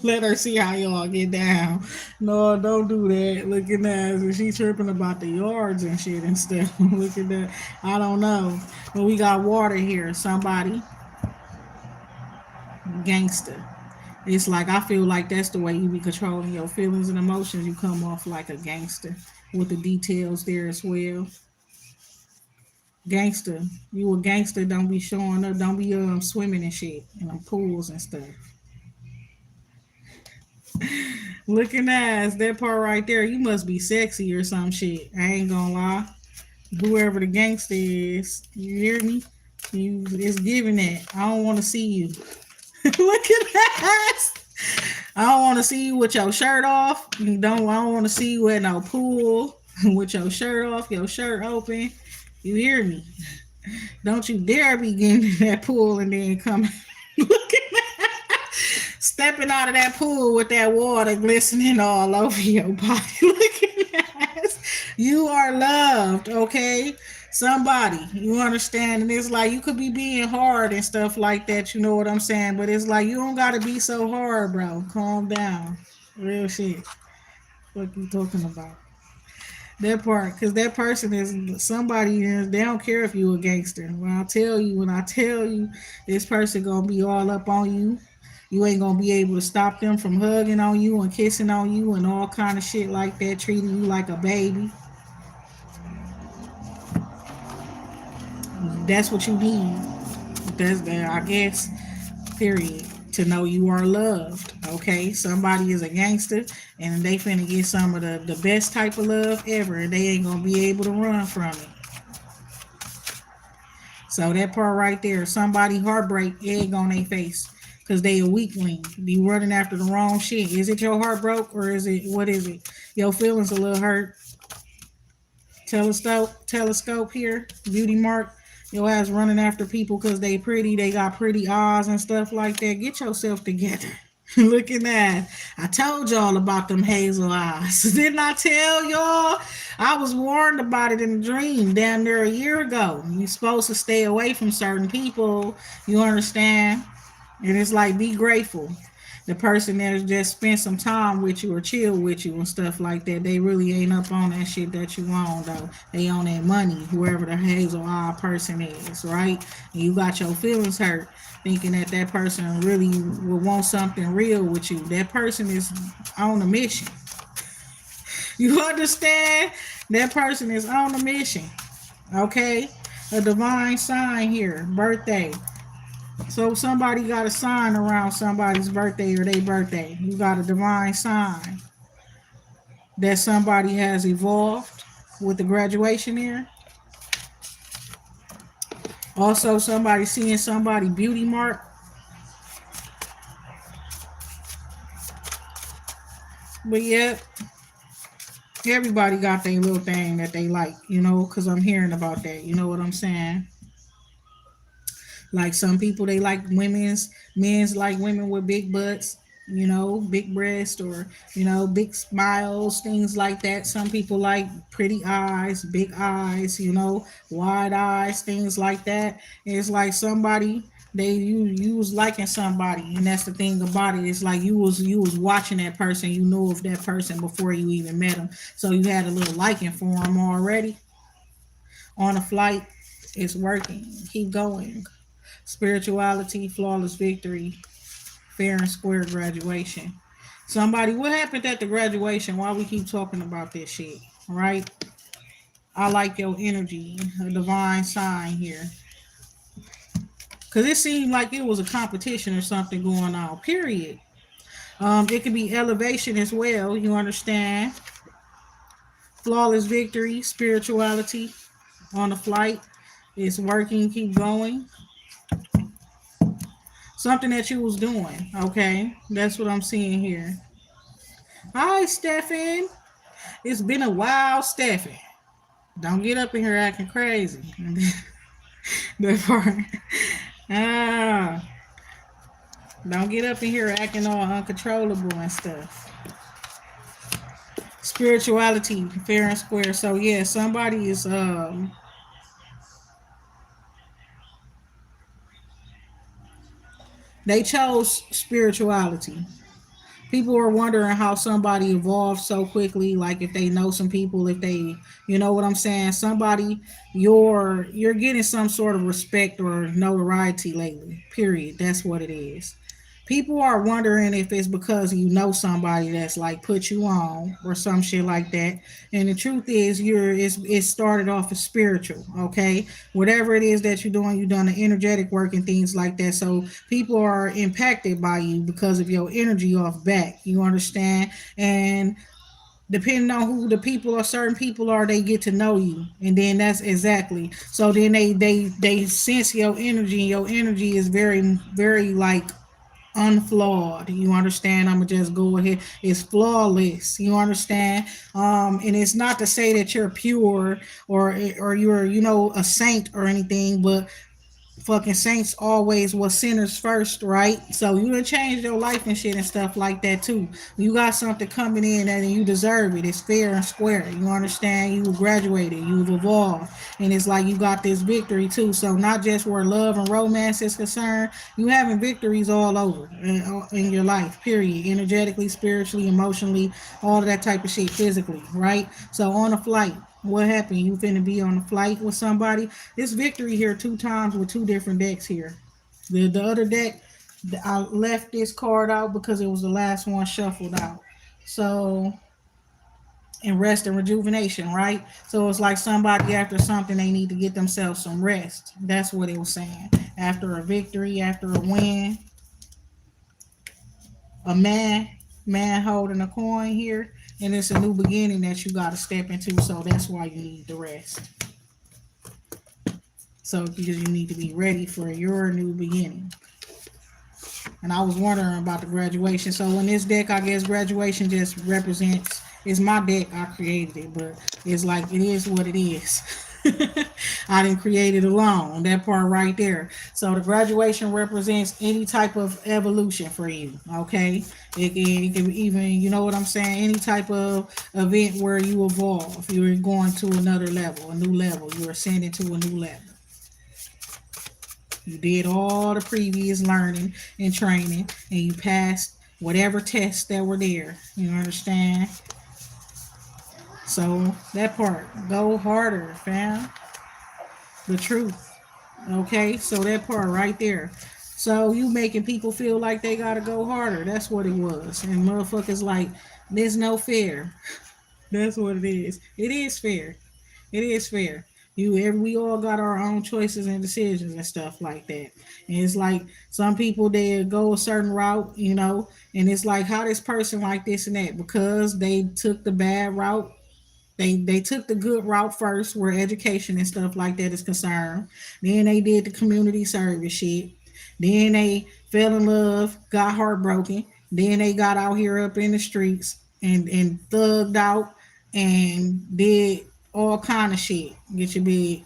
Let her see how y'all get down. No, don't do that. Look at that. She tripping about the yards and shit and stuff. Look at that. I don't know. But we got water here. Somebody. Gangster. It's like I feel like that's the way you be controlling your feelings and emotions. You come off like a gangster with the details there as well. Gangster, you a gangster. Don't be showing up. Don't be swimming and shit in them pools and stuff. Looking ass, that part right there. You must be sexy or some shit. I ain't gonna lie. Whoever the gangster is, you hear me? It's giving that. I don't want to see you. Look at that. I don't want to see you with your shirt off. I don't want to see you at no pool with your shirt off, your shirt open. You hear me? Don't you dare be getting in that pool and then come looking stepping out of that pool with that water glistening all over your body. Look at that. You are loved, okay? Somebody, you understand? And it's like you could be being hard and stuff like that, you know what I'm saying? But it's like you don't gotta be so hard, bro. Calm down. Real shit. What you talking about? That part, because that person is somebody, and they don't care if you a gangster. When I tell you this person gonna be all up on you, you ain't gonna be able to stop them from hugging on you and kissing on you and all kind of shit like that, treating you like a baby. That's what you need. That's that, I guess. Period. To know you are loved. Okay, somebody is a gangster and they finna get some of the best type of love ever, and they ain't gonna be able to run from it. So that part right there, somebody heartbreak egg on their face because they a weakling. Be running after the wrong shit. Is it your heart broke or is it what is it? Your feelings a little hurt. Telescope here, beauty mark. Your ass running after people because they pretty, they got pretty eyes and stuff like that. Get yourself together. Look at that. I told y'all about them hazel eyes. Didn't I tell y'all? I was warned about it in a dream damn near a year ago. You're supposed to stay away from certain people. You understand? And it's like, be grateful. The person that just spent some time with you or chill with you and stuff like that, they really ain't up on that shit that you on though. They on that money, whoever the hazel eye person is, right? And you got your feelings hurt, thinking that that person really will want something real with you. That person is on a mission. You understand? That person is on a mission. Okay? A divine sign here, birthday. So somebody got a sign around somebody's birthday or their birthday. You got a divine sign that somebody has evolved with the graduation there. Also, somebody seeing somebody beauty mark. But yet, everybody got their little thing that they like, because I'm hearing about that. You know what I'm saying? Like some people, they like men's like women with big butts, big breasts, or big smiles, things like that. Some people like pretty eyes, big eyes, wide eyes, things like that. It's like somebody you was liking somebody, and that's the thing about it. It's like you was watching that person, you knew of that person before you even met them, so you had a little liking for them already on a flight. It's working. Keep going. Spirituality, flawless victory, fair and square graduation. Somebody, what happened at the graduation? Why we keep talking about this shit, right? I like your energy, a divine sign here. Because it seemed like it was a competition or something going on, period. It could be elevation as well, you understand? Flawless victory, spirituality on the flight. It's working, keep going. Something that you was doing, okay? That's what I'm seeing here. Hi, Stefan. It's been a while, Stefan. Don't get up in here acting crazy. That part. Ah, don't get up in here acting all uncontrollable and stuff. Spirituality, fair and square. So yeah, somebody is they chose spirituality. People are wondering how somebody evolved so quickly, like if they know some people, if they, you know what I'm saying, somebody, you're getting some sort of respect or notoriety lately, period. That's what it is. People are wondering if it's because you know somebody that's like put you on or some shit like that. And the truth is, it started off as spiritual. Okay, whatever it is that you're doing, you've done the energetic work and things like that. So people are impacted by you because of your energy off back. You understand? And depending on who the people or certain people are, they get to know you, and then that's exactly. So then they sense your energy, and your energy is very very like unflawed. You understand? I'm gonna just go ahead. It's flawless. You understand? And it's not to say that you're pure or you're a saint or anything, but fucking saints always was sinners first, right? So you done changed your life and shit and stuff like that too. You got something coming in and you deserve it. It's fair and square. You understand? You graduated, you've evolved, and it's like you got this victory too. So not just where love and romance is concerned, you having victories all over in your life. Period. Energetically, spiritually, emotionally, all of that type of shit. Physically, right? So on a flight. What happened? You finna be on a flight with somebody. This victory here 2 times with 2 different decks here. The other deck, I left this card out because it was the last one shuffled out. So, and rest and rejuvenation, right? So it's like somebody after something, they need to get themselves some rest. That's what it was saying. After a victory, after a win, a man holding a coin here, and it's a new beginning that you got to step into. So that's why you need the rest. So because you need to be ready for your new beginning. And I was wondering about the graduation. So in this deck, I guess graduation just represents, it's my deck, I created it, but it's like it is what it is. I didn't create it alone. That part right there. So the graduation represents any type of evolution for you. Okay, it can even, you know what I'm saying, any type of event where you evolve. You're going to another level, a new level. You're ascending to a new level. You did all the previous learning and training, and you passed whatever tests that were there. You understand? So that part, go harder, fam. The truth. Okay, so that part right there. So you making people feel like they gotta go harder. That's what it was. And motherfuckers like, there's no fair. That's what it is. It is fair. It is fair. We all got our own choices and decisions and stuff like that. And it's like some people they go a certain route, and it's like how this person like this and that because they took the bad route. They took the good route first, where education and stuff like that is concerned. Then they did the community service shit. Then they fell in love, got heartbroken. Then they got out here up in the streets and thugged out and did all kind of shit. Get your big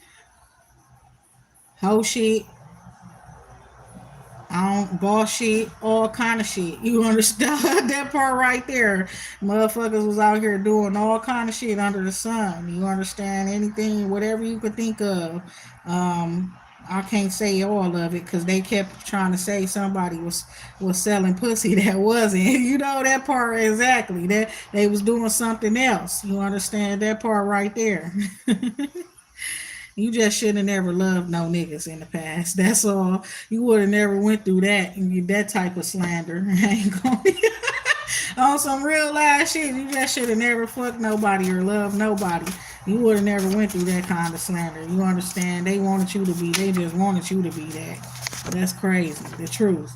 hoe shit, boss shit, all kind of shit. You understand that part right there? Motherfuckers was out here doing all kind of shit under the sun. You understand anything, whatever you could think of. I can't say all of it because they kept trying to say somebody was selling pussy that wasn't. You know that part exactly. That they was doing something else. You understand that part right there? You just should have never loved no niggas in the past. That's all. You would have never went through that and get that type of slander. Ain't gonna on some real ass shit. You just should have never fucked nobody or loved nobody. You would have never went through that kind of slander. You understand? They wanted you to be. They just wanted you to be that. That's crazy. The truth.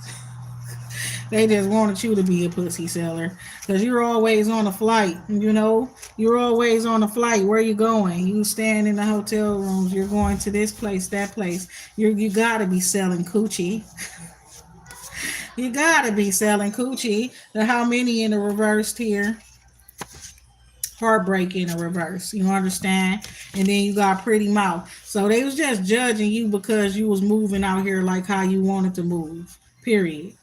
They just wanted you to be a pussy seller because you're always on a flight. You're always on a flight. Where you going? You staying in the hotel rooms. You're going to this place, that place. You gotta be selling coochie. You gotta be selling coochie. How many in the reversed here? Heartbreak in the reverse. You understand? And then you got pretty mouth. So they was just judging you because you was moving out here like how you wanted to move. Period.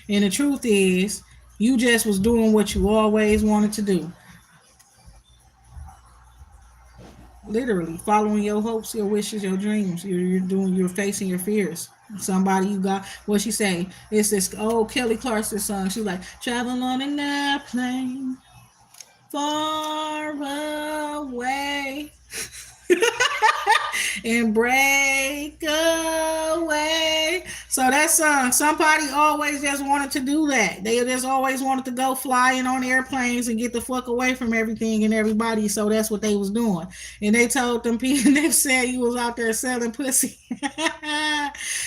And the truth is, you just was doing what you always wanted to do. Literally, following your hopes, your wishes, your dreams. You're facing your fears. Somebody you got, what she say? It's this old Kelly Clarkson song. She's like, traveling on an airplane far away. And break away. So that song, somebody always just wanted to do that. They just always wanted to go flying on airplanes and get the fuck away from everything and everybody. So that's what they was doing. And they told them people, they said you was out there selling pussy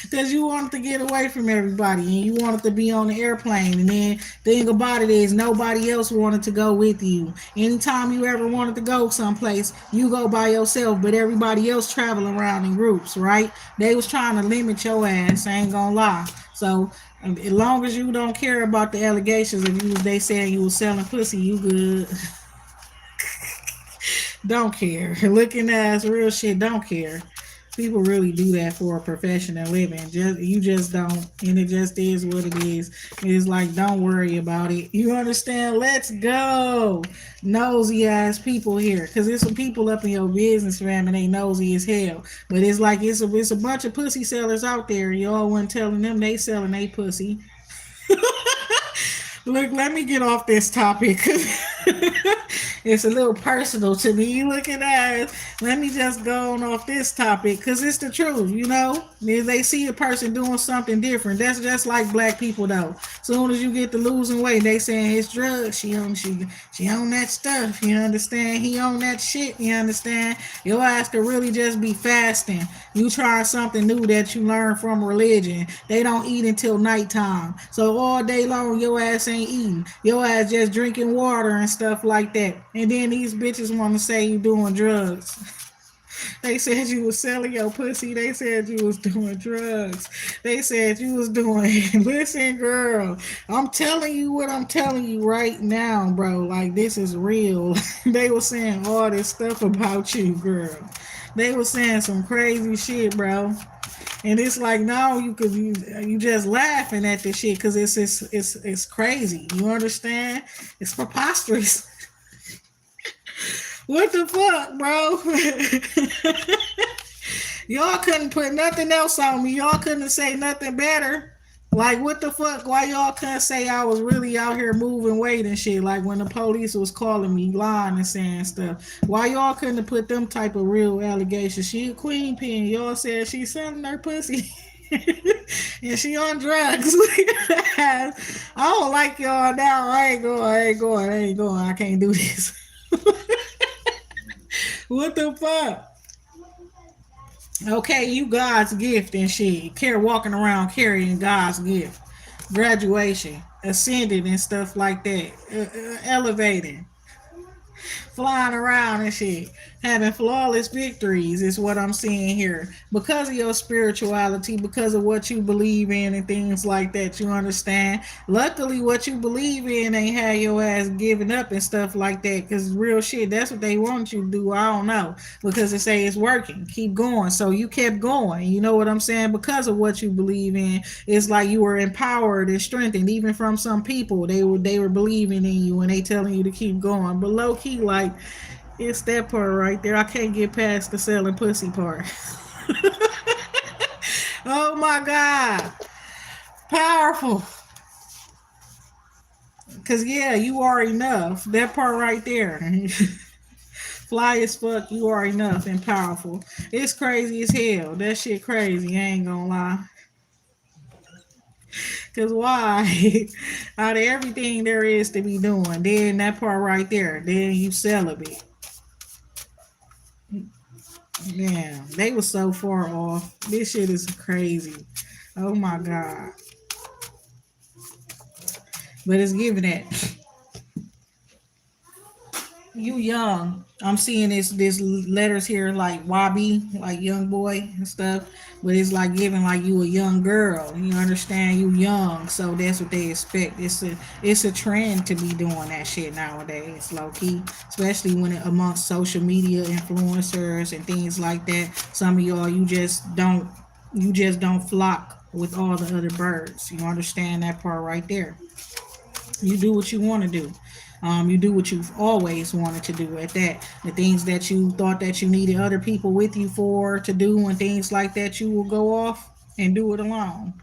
because you wanted to get away from everybody and you wanted to be on the airplane. And then the thing about it is nobody else wanted to go with you. Anytime you ever wanted to go someplace, you go by yourself, but everybody else traveling around in groups, right? They was trying to limit your ass, I ain't gonna lie. So as long as you don't care about the allegations of they saying you was selling pussy, you good. Don't care. Looking ass real shit, don't care. People really do that for a professional living. Just you just don't, and it just is what it is. It's like don't worry about it. You understand? Let's go, nosy ass people here, because there's some people up in your business, fam, and they nosy as hell. But it's like it's a bunch of pussy sellers out there. Y'all wasn't telling them they selling they pussy. Look, let me get off this topic because it's a little personal to me. You looking at it. Let me just go on off this topic because it's the truth, you know? If they see a person doing something different, that's just like black people though. Soon as you get to losing weight, they saying it's drugs. She on that stuff. You understand? He on that shit. You understand? Your ass could really just be fasting. You try something new that you learn from religion. They don't eat until nighttime. So all day long, your ass ain't eating. Your ass just drinking water and stuff like that. And then these bitches want to say you doing drugs. They said you was selling your pussy. They said you was doing drugs. They said you was doing. Listen, girl, I'm telling you what I'm telling you right now, bro. Like this is real. They were saying all this stuff about you, girl. They were saying some crazy shit, bro. And it's like now you just laughing at this shit because it's crazy. You understand? It's preposterous. What the fuck, bro? Y'all couldn't put nothing else on me. Y'all couldn't say nothing better. Like what the fuck? Why y'all couldn't say I was really out here moving weight and shit? Like when the police was calling me lying and saying stuff. Why y'all couldn't have put them type of real allegations? She a queen pin. Y'all said she selling her pussy. And she on drugs. I don't like y'all now. I ain't going. I can't do this. What the fuck? Okay, you God's gift and shit. Care walking around carrying God's gift. Graduation, ascending and stuff like that. Elevating, flying around and shit, having flawless victories is what I'm seeing here. Because of your spirituality, because of what you believe in and things like that, you understand? Luckily, what you believe in ain't had your ass giving up and stuff like that. Because real shit, that's what they want you to do. I don't know. Because they say it's working. Keep going. So you kept going. You know what I'm saying? Because of what you believe in, it's like you were empowered and strengthened. Even from some people, they were believing in you and they telling you to keep going. But low key, like it's that part right there. I can't get past the selling pussy part. Oh my god, powerful. Cause yeah, you are enough. That part right there. Fly as fuck, you are enough and powerful. It's crazy as hell. That shit crazy. I ain't gonna lie. Cause why? Out of everything there is to be doing, then that part right there, then you celibate. Yeah, they were so far off. This shit is crazy. Oh my god. But it's giving that. You young. I'm seeing this letters here like YB, like young boy and stuff. But it's like giving like you a young girl. You understand? You young, so that's what they expect. It's a trend to be doing that shit nowadays, low key. Especially when it amongst social media influencers and things like that. Some of y'all you just don't flock with all the other birds. You understand that part right there. You do what you want to do. You do what you've always wanted to do at that. The things that you thought that you needed other people with you for to do and things like that, you will go off and do it alone.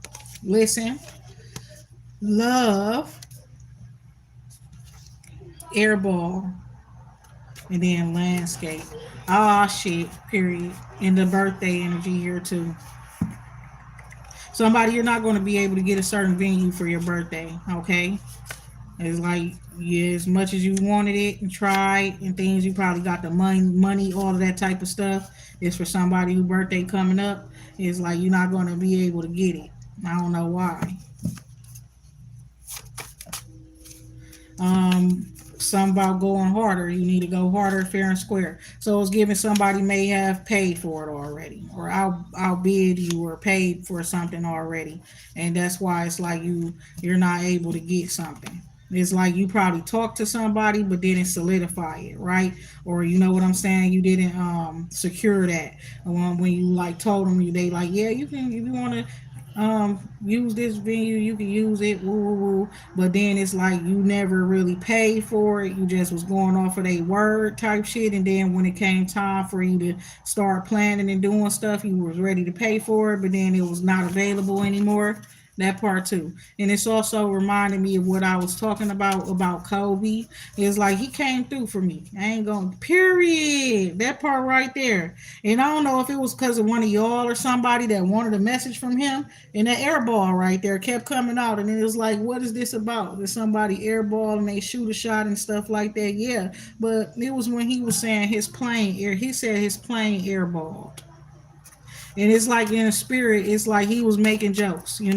Listen, love, airball, and then landscape. Ah, shit, period. And the birthday energy here, too. Somebody, you're not going to be able to get a certain venue for your birthday, okay? It's like yeah, as much as you wanted it and tried and things, you probably got the money, all of that type of stuff. It's for somebody who birthday coming up. It's like you're not going to be able to get it. I don't know why. Some about going harder. You need to go harder, fair and square. So it's giving somebody may have paid for it already, or outbid you or paid for something already, and that's why it's like you're not able to get something. It's like you probably talked to somebody, but didn't solidify it, right? Or you know what I'm saying? You didn't secure that. When you like told them, they like, yeah, you can if you want to use this venue, you can use it. Woo, woo, woo. But then it's like you never really paid for it. You just was going off of a word type shit. And then when it came time for you to start planning and doing stuff, you was ready to pay for it, but then it was not available anymore. That part too. And it's also reminding me of what I was talking about Kobe. It's like he came through for me. I ain't going period. That part right there. And I don't know if it was because of one of y'all or somebody that wanted a message from him. And that air ball right there kept coming out. And it was like, what is this about? Did somebody airball and they shoot a shot and stuff like that? Yeah. But it was when he was saying his plane air. He said his plane airballed, and it's like in a spirit, it's like he was making jokes, and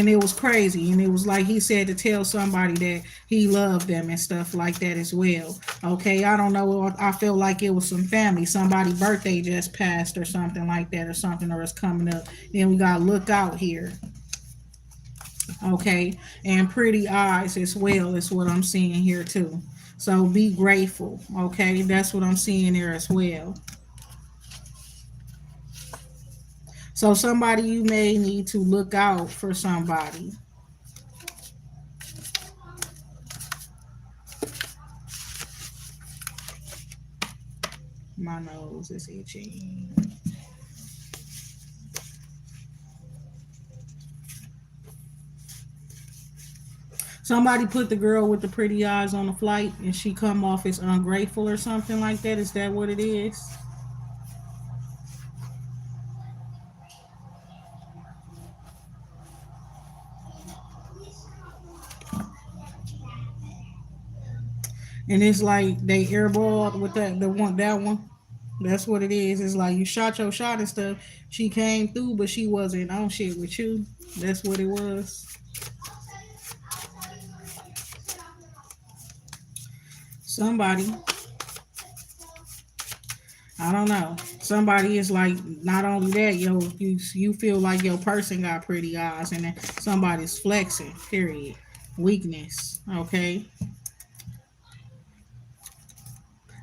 it was crazy. And it was like he said to tell somebody that he loved them and stuff like that as well. Okay, I don't know. I feel like it was some family, somebody birthday just passed or something like that, or something, or it's coming up. Then we gotta look out here. Okay, and pretty eyes as well is what I'm seeing here too. So be grateful. Okay, that's what I'm seeing there as well. So somebody, you may need to look out for somebody. My nose is itching. Somebody put the girl with the pretty eyes on the flight and she come off as ungrateful or something like that. Is that what it is? And it's like they airballed with that one. That's what it is. It's like you shot your shot and stuff. She came through, but she wasn't on shit with you. That's what it was. Somebody, I don't know. Somebody is like, not only that, you feel like your person got pretty eyes, and then somebody's flexing. Period. Weakness. Okay,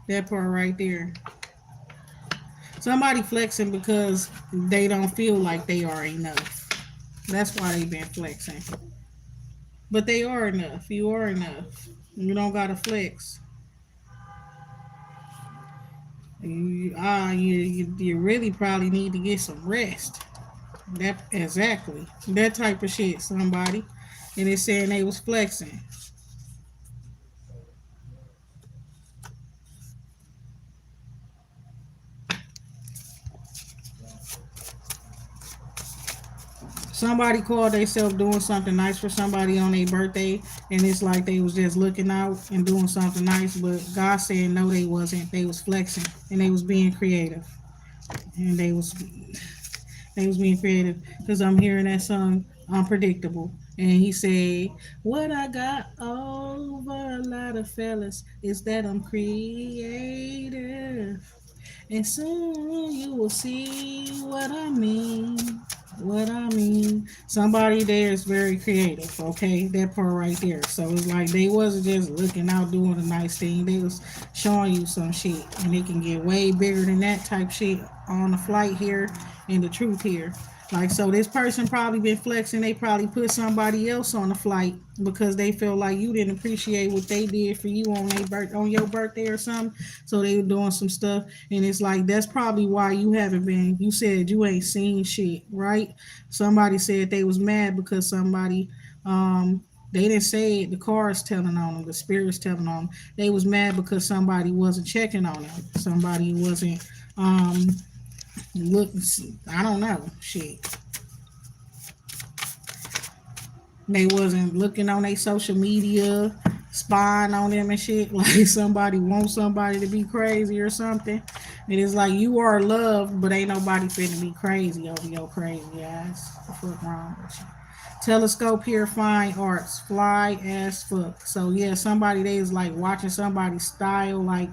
that part right there. Somebody flexing because they don't feel like they are enough. That's why they've been flexing. But they are enough. You are enough. You don't gotta flex. You really probably need to get some rest. That exactly that type of shit. Somebody, and it's saying they was flexing. Somebody called themselves doing something nice for somebody on their birthday, and it's like they was just looking out and doing something nice, but God said no, they wasn't. They was flexing and they was being creative, and they was being creative because I'm hearing that song Unpredictable. And he said, what I got over a lot of fellas is that I'm creative. And soon you will see what I mean. What I mean. Somebody there is very creative, okay? That part right there. So it's like they wasn't just looking out doing a nice thing. They was showing you some shit. And it can get way bigger than that type shit on the flight here and the truth here. Like, so this person probably been flexing. They probably put somebody else on the flight because they feel like you didn't appreciate what they did for you on your birthday or something. So they were doing some stuff, and it's like that's probably why you haven't been. You said you ain't seen shit, right? Somebody said they was mad because somebody they didn't say it. The car's telling on them. The spirit's telling on them. They was mad because somebody wasn't checking on them. Somebody wasn't look. I don't know. Shit. They wasn't looking on their social media, spying on them and shit. Like somebody wants somebody to be crazy or something. It is like you are loved, but ain't nobody finna be crazy over your crazy ass. What the fuck wrong with you? Telescope here, fine arts, fly as fuck. So yeah, somebody they is like watching somebody's style, like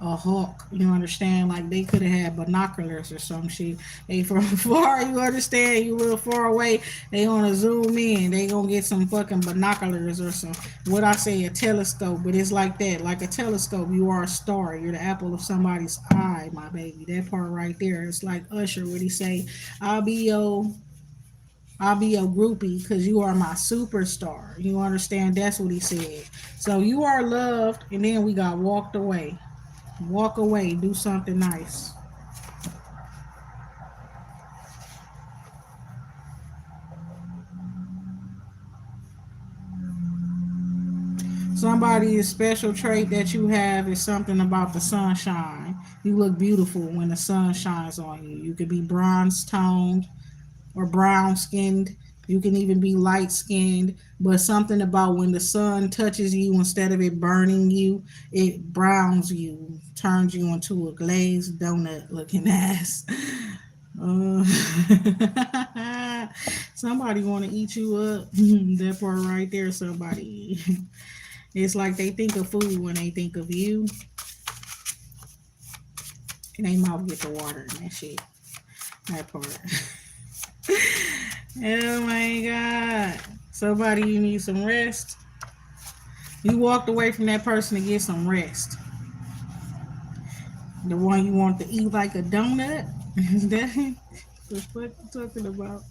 a hawk. You understand? Like they could have had binoculars or some shit. They from far. You understand? You live far away. They wanna zoom in. They gonna get some fucking binoculars or some what I say a telescope. But it's like that. Like a telescope. You are a star. You're the apple of somebody's eye, my baby. That part right there. It's like Usher when he say, "I'll be your." I'll be your groupie because you are my superstar. You understand? That's what he said. So you are loved, and then we got walked away. Walk away, do something nice. Somebody's special trait that you have is something about the sunshine. You look beautiful when the sun shines on you. You could be bronze toned or brown skinned. You can even be light skinned, but something about when the sun touches you, instead of it burning you, it browns you, turns you into a glazed donut looking ass. Uh, somebody want to eat you up. That part right there, somebody. It's like they think of food when they think of you, and they mouth get the water and that shit. That part. Oh my god. Somebody you need some rest. You walked away from that person to get some rest. The one you want to eat like a donut. Is that the fuck you talking about?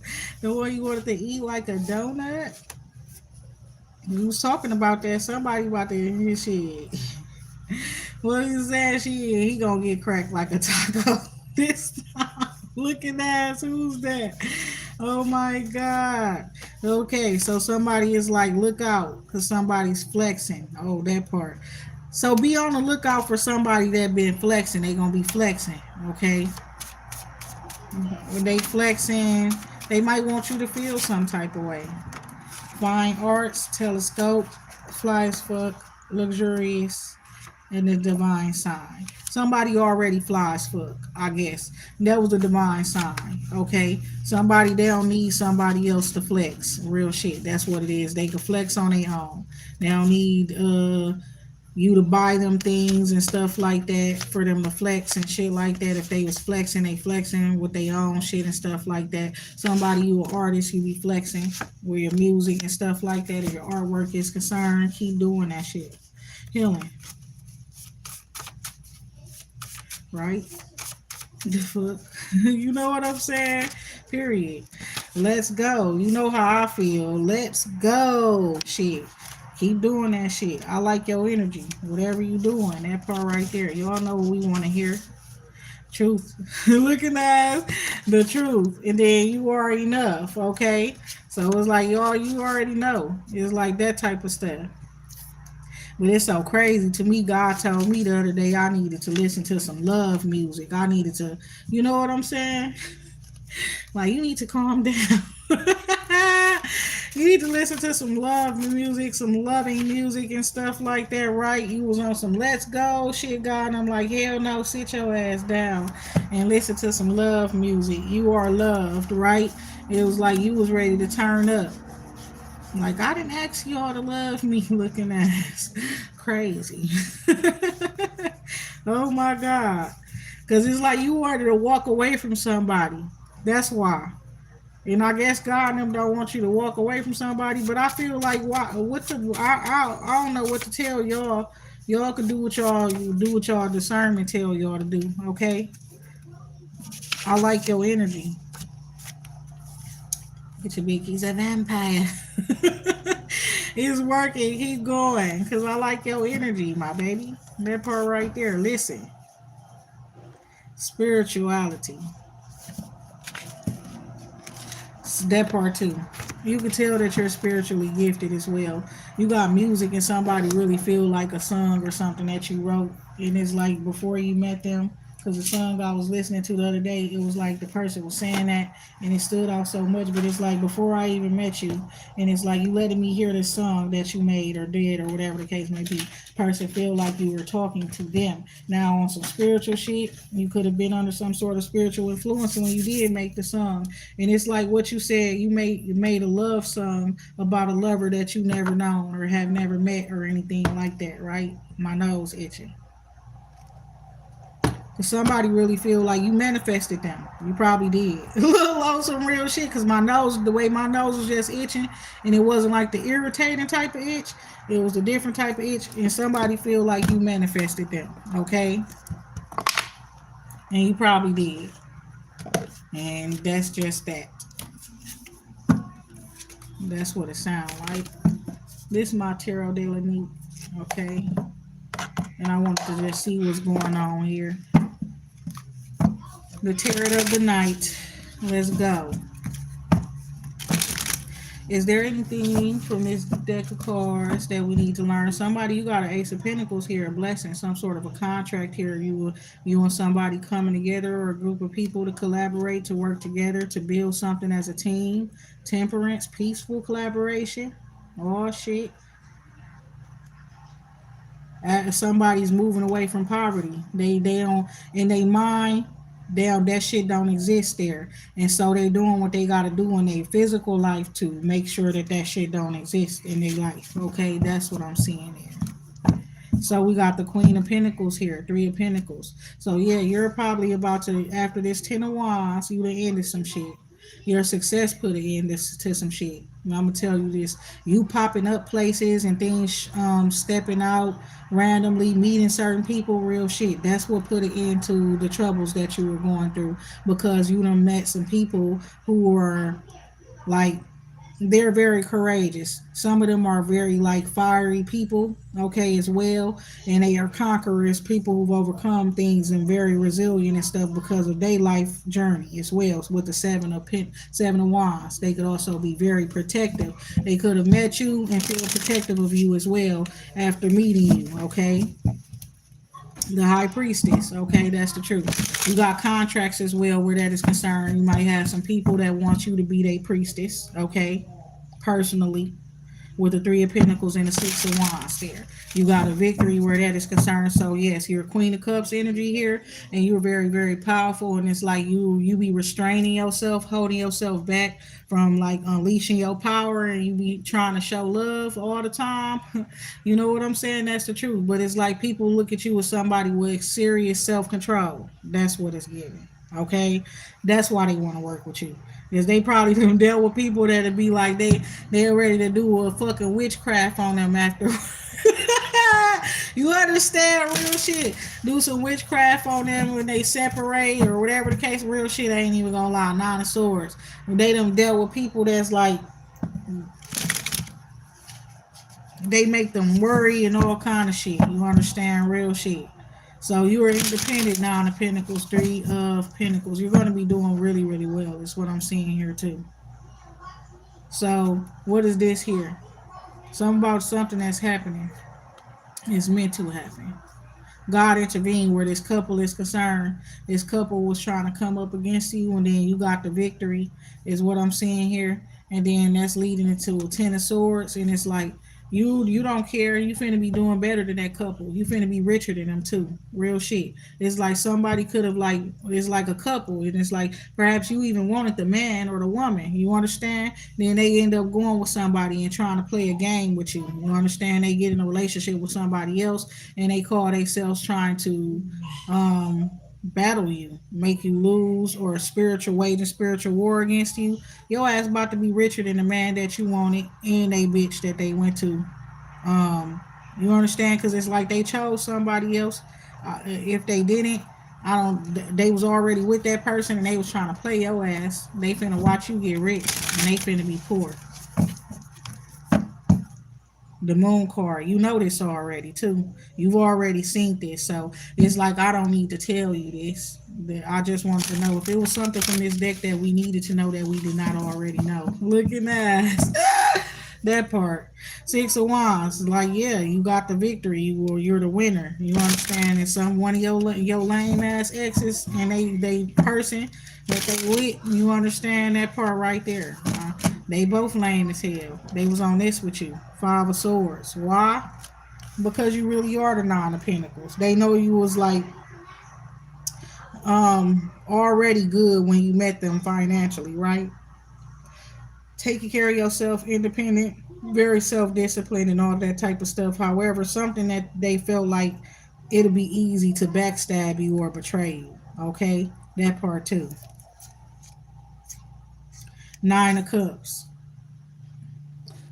The one you wanted to eat like a donut. You was talking about that. Somebody about to his shit. What you saying? He gonna get cracked like a taco this time. Looking ass, who's that? Oh my god. Okay, so somebody is like, look out, cause somebody's flexing. Oh, that part. So be on the lookout for somebody that been flexing. They gonna be flexing. Okay, when they flexing, they might want you to feel some type of way. Fine arts, telescope, fly as fuck, luxurious, and the divine sign. Somebody already flies fuck, I guess. That was the divine sign. Okay. Somebody they don't need somebody else to flex. Real shit. That's what it is. They can flex on their own. They don't need you to buy them things and stuff like that for them to flex and shit like that. If they was flexing, they flexing with their own shit and stuff like that. Somebody you an artist, you be flexing with your music and stuff like that. If your artwork is concerned, keep doing that shit. Healing, right? The fuck? You know what I'm saying? Period. Let's go. You know how I feel. Let's go. Shit. Keep doing that shit. I like your energy. Whatever you doing, that part right there. Y'all know what we want to hear. Truth. Looking at the truth. And then you already enough, okay? So it's like y'all you already know. It's like that type of stuff. But it's so crazy to me. God told me the other day I needed to listen to some love music. I needed to, you know what I'm saying? Like you need to calm down. You need to listen to some love music, some loving music and stuff like that, right? You was on some let's go shit, God. And I'm like, hell no, sit your ass down and listen to some love music. You are loved, right? It was like you was ready to turn up. Like I didn't ask y'all to love me looking ass. Crazy. Oh my God. Cause it's like you wanted to walk away from somebody. That's why. And I guess God and them don't want you to walk away from somebody, but I feel like why what the I don't know what to tell y'all. Y'all can do what y'all you do what y'all discernment tell y'all to do, okay? I like your energy. Get your big he's a vampire. He's working, keep going. Cause I like your energy, my baby. That part right there. Listen. Spirituality. That part too. You can tell that you're spiritually gifted as well. You got music and somebody really feel like a song or something that you wrote, and it's like before you met them. Because the song I was listening to the other day, it was like the person was saying that, and it stood out so much. But it's like before I even met you, and it's like you letting me hear this song that you made or did or whatever the case may be. Person feel like you were talking to them. Now on some spiritual shit, you could have been under some sort of spiritual influence when you did make the song. And it's like what you said, you made a love song about a lover that you never known or have never met or anything like that, right? My nose itching. Somebody really feel like you manifested them. You probably did. A little on some real shit because my nose, the way my nose was just itching, and it wasn't like the irritating type of itch. It was a different type of itch, and somebody feel like you manifested them. Okay, and you probably did, and that's just that. That's what it sounds like. This is my tarot de la nuit. Okay, and I wanted to just see what's going on here. The tarot of the night. Let's go. Is there anything from this deck of cards that we need to learn? Somebody, you got an Ace of Pentacles here, a blessing, some sort of a contract here. You and somebody coming together, or a group of people to collaborate, to work together, to build something as a team. Temperance, peaceful collaboration. Oh shit. Somebody's moving away from poverty. They don't, in their mind, damn, that shit don't exist there, and so they doing what they got to do in their physical life to make sure that that shit don't exist in their life. Okay, that's what I'm seeing there. So we got the Queen of Pentacles here, Three of Pentacles. So yeah, you're probably about to, after this Ten of Wands, you done ended some shit. Your success put an end to some shit. And I'm gonna tell you this: you popping up places and things, stepping out randomly, meeting certain people, real shit. That's what put an end to the troubles that you were going through, because you done met some people who were like, they're very courageous. Some of them are very like fiery people, okay, as well, and they are conquerors, people who've overcome things and very resilient and stuff because of their life journey as well. So with the seven of wands, they could also be very protective. They could have met you and feel protective of you as well after meeting you, okay. The high priestess, okay, that's the truth. You got contracts as well where that is concerned. You might have some people that want you to be their priestess, okay, personally, with the Three of Pentacles and the Six of Wands there. You got a victory where that is concerned. So yes, you're Queen of Cups energy here, and you're very, very powerful. And it's like you be restraining yourself, holding yourself back from like unleashing your power, and you be trying to show love all the time. You know what I'm saying? That's the truth. But it's like people look at you as somebody with serious self control. That's what it's giving. Okay, that's why they want to work with you. Because they probably done dealt with people that'd be like they're ready to do a fucking witchcraft on them after. You understand, real shit. Do some witchcraft on them when they separate or whatever the case. Real shit, I ain't even gonna lie. Nine of Swords. They done dealt with people that's like, they make them worry and all kind of shit. You understand, real shit. So you are independent now. Nine of Pentacles, Three of Pentacles. You're going to be doing really, really well. Is what I'm seeing here too. So what is this here? Something about something that's happening. It's meant to happen. God intervened where this couple is concerned. This couple was trying to come up against you, and then you got the victory, is what I'm seeing here. And then that's leading into a Ten of Swords, and it's like you don't care. You finna be doing better than that couple. You finna be richer than them too. Real shit. It's like somebody could have like, it's like a couple, and it's like perhaps you even wanted the man or the woman. You understand? Then they end up going with somebody and trying to play a game with you. You understand? They get in a relationship with somebody else, and they call themselves trying to battle you, make you lose, or a spiritual wage and spiritual war against you. Your ass about to be richer than the man that you wanted and a bitch that they went to. You understand? Because it's like they chose somebody else. If they didn't, I don't. They was already with that person and they was trying to play your ass. They finna watch you get rich and they finna be poor. The moon card, you know this already too. You've already seen this, so it's like I don't need to tell you this. I just wanted to know if it was something from this deck that we needed to know that we did not already know. Look at that. That part. Six of Wands, like yeah, you got the victory. You're the winner. You understand? And some one of your lame ass exes and they person that they with. You understand that part right there? They both lame as hell. They was on this with you. Five of Swords. Why? Because you really are the Nine of Pentacles. They know you was like already good when you met them financially, right? Taking care of yourself, independent, very self-disciplined and all that type of stuff. However, something that they felt like it'll be easy to backstab you or betray you. Okay, that part too. Nine of Cups,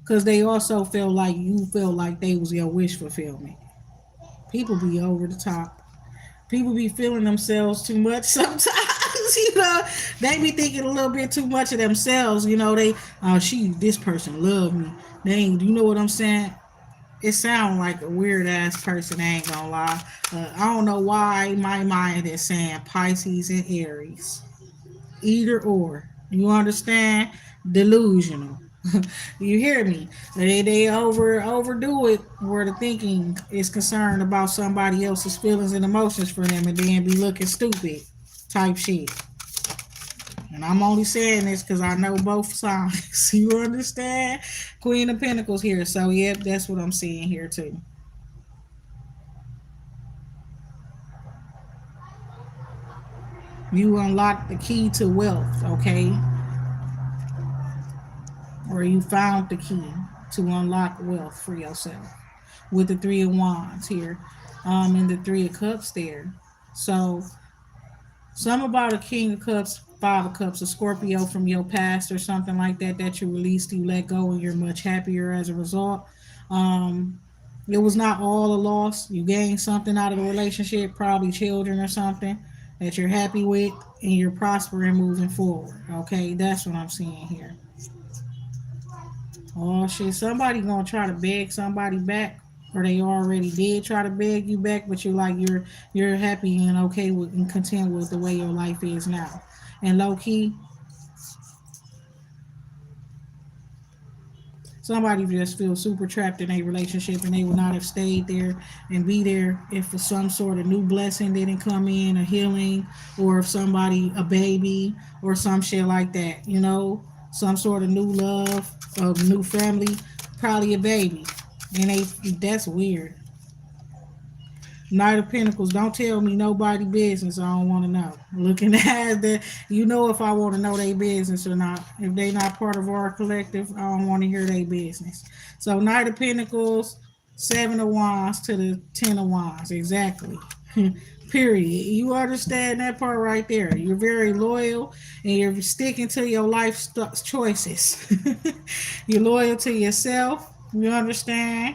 because they also feel like you feel like they was your wish fulfillment. People be over the top. People be feeling themselves too much sometimes. They be thinking a little bit too much of themselves. They, oh, this person love me. They ain't, you know what I'm saying? It sounds like a weird ass person. I ain't gonna lie. I don't know why my mind is saying Pisces and Aries. Either or. You understand? Delusional. You hear me? They overdo it where the thinking is concerned about somebody else's feelings and emotions for them and then be looking stupid type shit. And I'm only saying this because I know both sides. You understand? Queen of Pentacles here. So yep, that's what I'm seeing here too. You unlock the key to wealth, okay? Or you found the key to unlock wealth for yourself with the Three of Wands here, and the Three of Cups there. So some about a King of Cups, Five of Cups, a Scorpio from your past or something like that that you released, you let go, and you're much happier as a result. Um, it was not all a loss. You gained something out of the relationship, probably children or something that you're happy with, and you're prospering moving forward. Okay, that's what I'm seeing here. Oh shit! Somebody gonna try to beg somebody back, or they already did try to beg you back, but you're happy and okay with and content with the way your life is now. And low key, somebody just feels super trapped in a relationship and they would not have stayed there and be there if for some sort of new blessing didn't come in, a healing, or if somebody, a baby, or some shit like that. Some sort of new love, a new family, probably a baby. And that's weird. Knight of Pentacles, don't tell me nobody business. I don't want to know. Looking at that, if I want to know their business or not. If they not part of our collective, I don't want to hear their business. So Knight of Pentacles, Seven of Wands to the Ten of Wands, exactly. Period. You understand that part right there. You're very loyal and you're sticking to your life choices. You're loyal to yourself. You understand?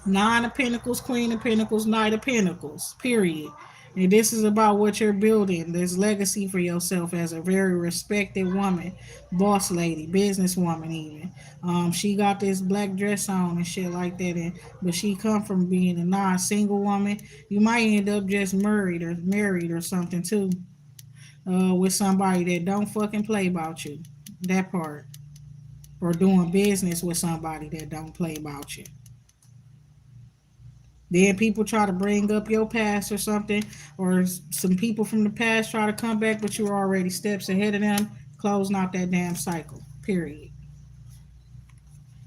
Nine of Pentacles, Queen of Pentacles, Knight of Pentacles. Period. And this is about what you're building. There's legacy for yourself as a very respected woman, boss lady, businesswoman even. She got this black dress on and shit like that, but she come from being a non-single woman. You might end up just married or something too, with somebody that don't fucking play about you. That part, or doing business with somebody that don't play about you. Then people try to bring up your past or something, or some people from the past try to come back, but you're already steps ahead of them, closing out that damn cycle. Period.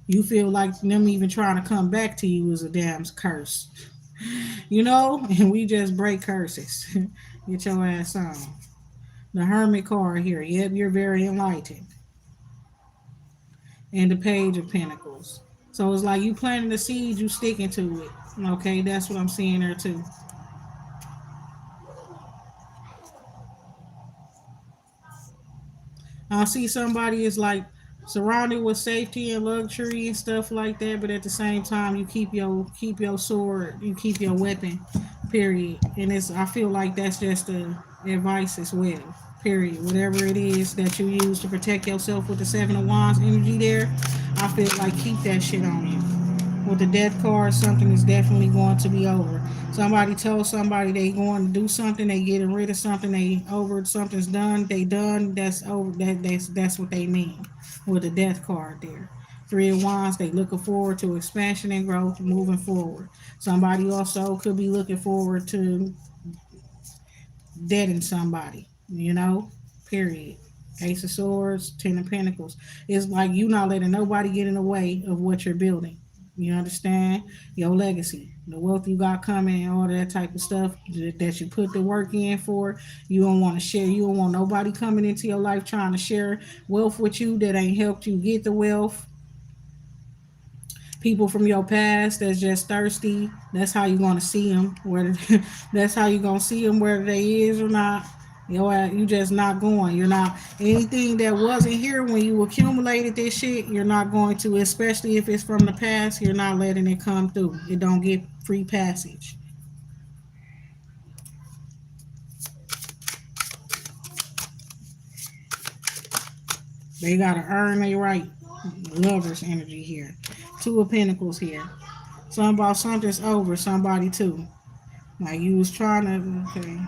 You feel like them even trying to come back to you is a damn curse. And we just break curses. Get your ass on. The Hermit card here. Yep, you're very enlightened. And the Page of Pentacles. So it's like you planting the seed, you sticking to it. Okay, that's what I'm seeing there too. I see somebody is like surrounded with safety and luxury and stuff like that, but at the same time, you keep your sword, you keep your weapon. Period. And I feel like that's just the advice as well. Period. Whatever it is that you use to protect yourself with the Seven of Wands energy there, I feel like keep that shit on you. With the death card, something is definitely going to be over. Somebody told somebody they going to do something, they getting rid of something, they over something's done, they done, that's over. That's what they mean with the death card there. Three of Wands, they looking forward to expansion and growth moving forward. Somebody also could be looking forward to deading somebody, period. Ace of Swords, Ten of Pentacles. It's like you not letting nobody get in the way of what you're building. You understand? Your legacy, the wealth you got coming, all that type of stuff that you put the work in for. You don't want to share. You don't want nobody coming into your life trying to share wealth with you that ain't helped you get the wealth. People from your past that's just thirsty. That's how you gonna see them. Whether that's how you gonna see them, whether they is or not. You just not going. You're not anything that wasn't here when you accumulated this shit. You're not going to, especially if it's from the past. You're not letting it come through. It don't get free passage. They gotta earn their right. Lovers energy here. Two of Pentacles here. Something about something's over somebody too. Like you was trying to. Okay.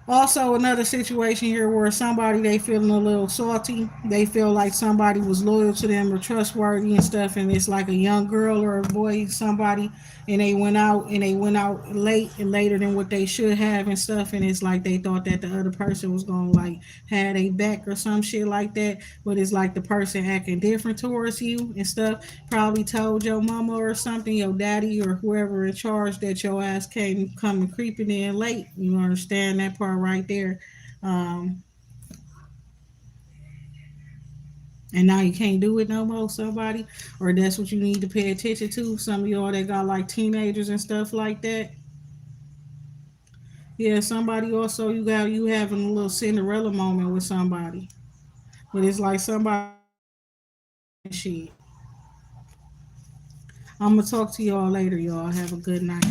Also, another situation here where somebody they feeling a little salty. They feel like somebody was loyal to them or trustworthy and stuff, and it's like a young girl or a boy, somebody, and they went out late and later than what they should have and stuff, and it's like they thought that the other person was gonna like have a back or some shit like that, but it's like the person acting different towards you and stuff. Probably told your mama or something, your daddy or whoever in charge that your ass came coming creeping in late. You understand that part right there? Um, and now you can't do it no more, somebody, or that's what you need to pay attention to. Some of y'all that got like teenagers and stuff like that. Yeah, somebody also you having a little Cinderella moment with somebody, but it's like somebody shit. I'm gonna talk to y'all later, y'all. Have a good night.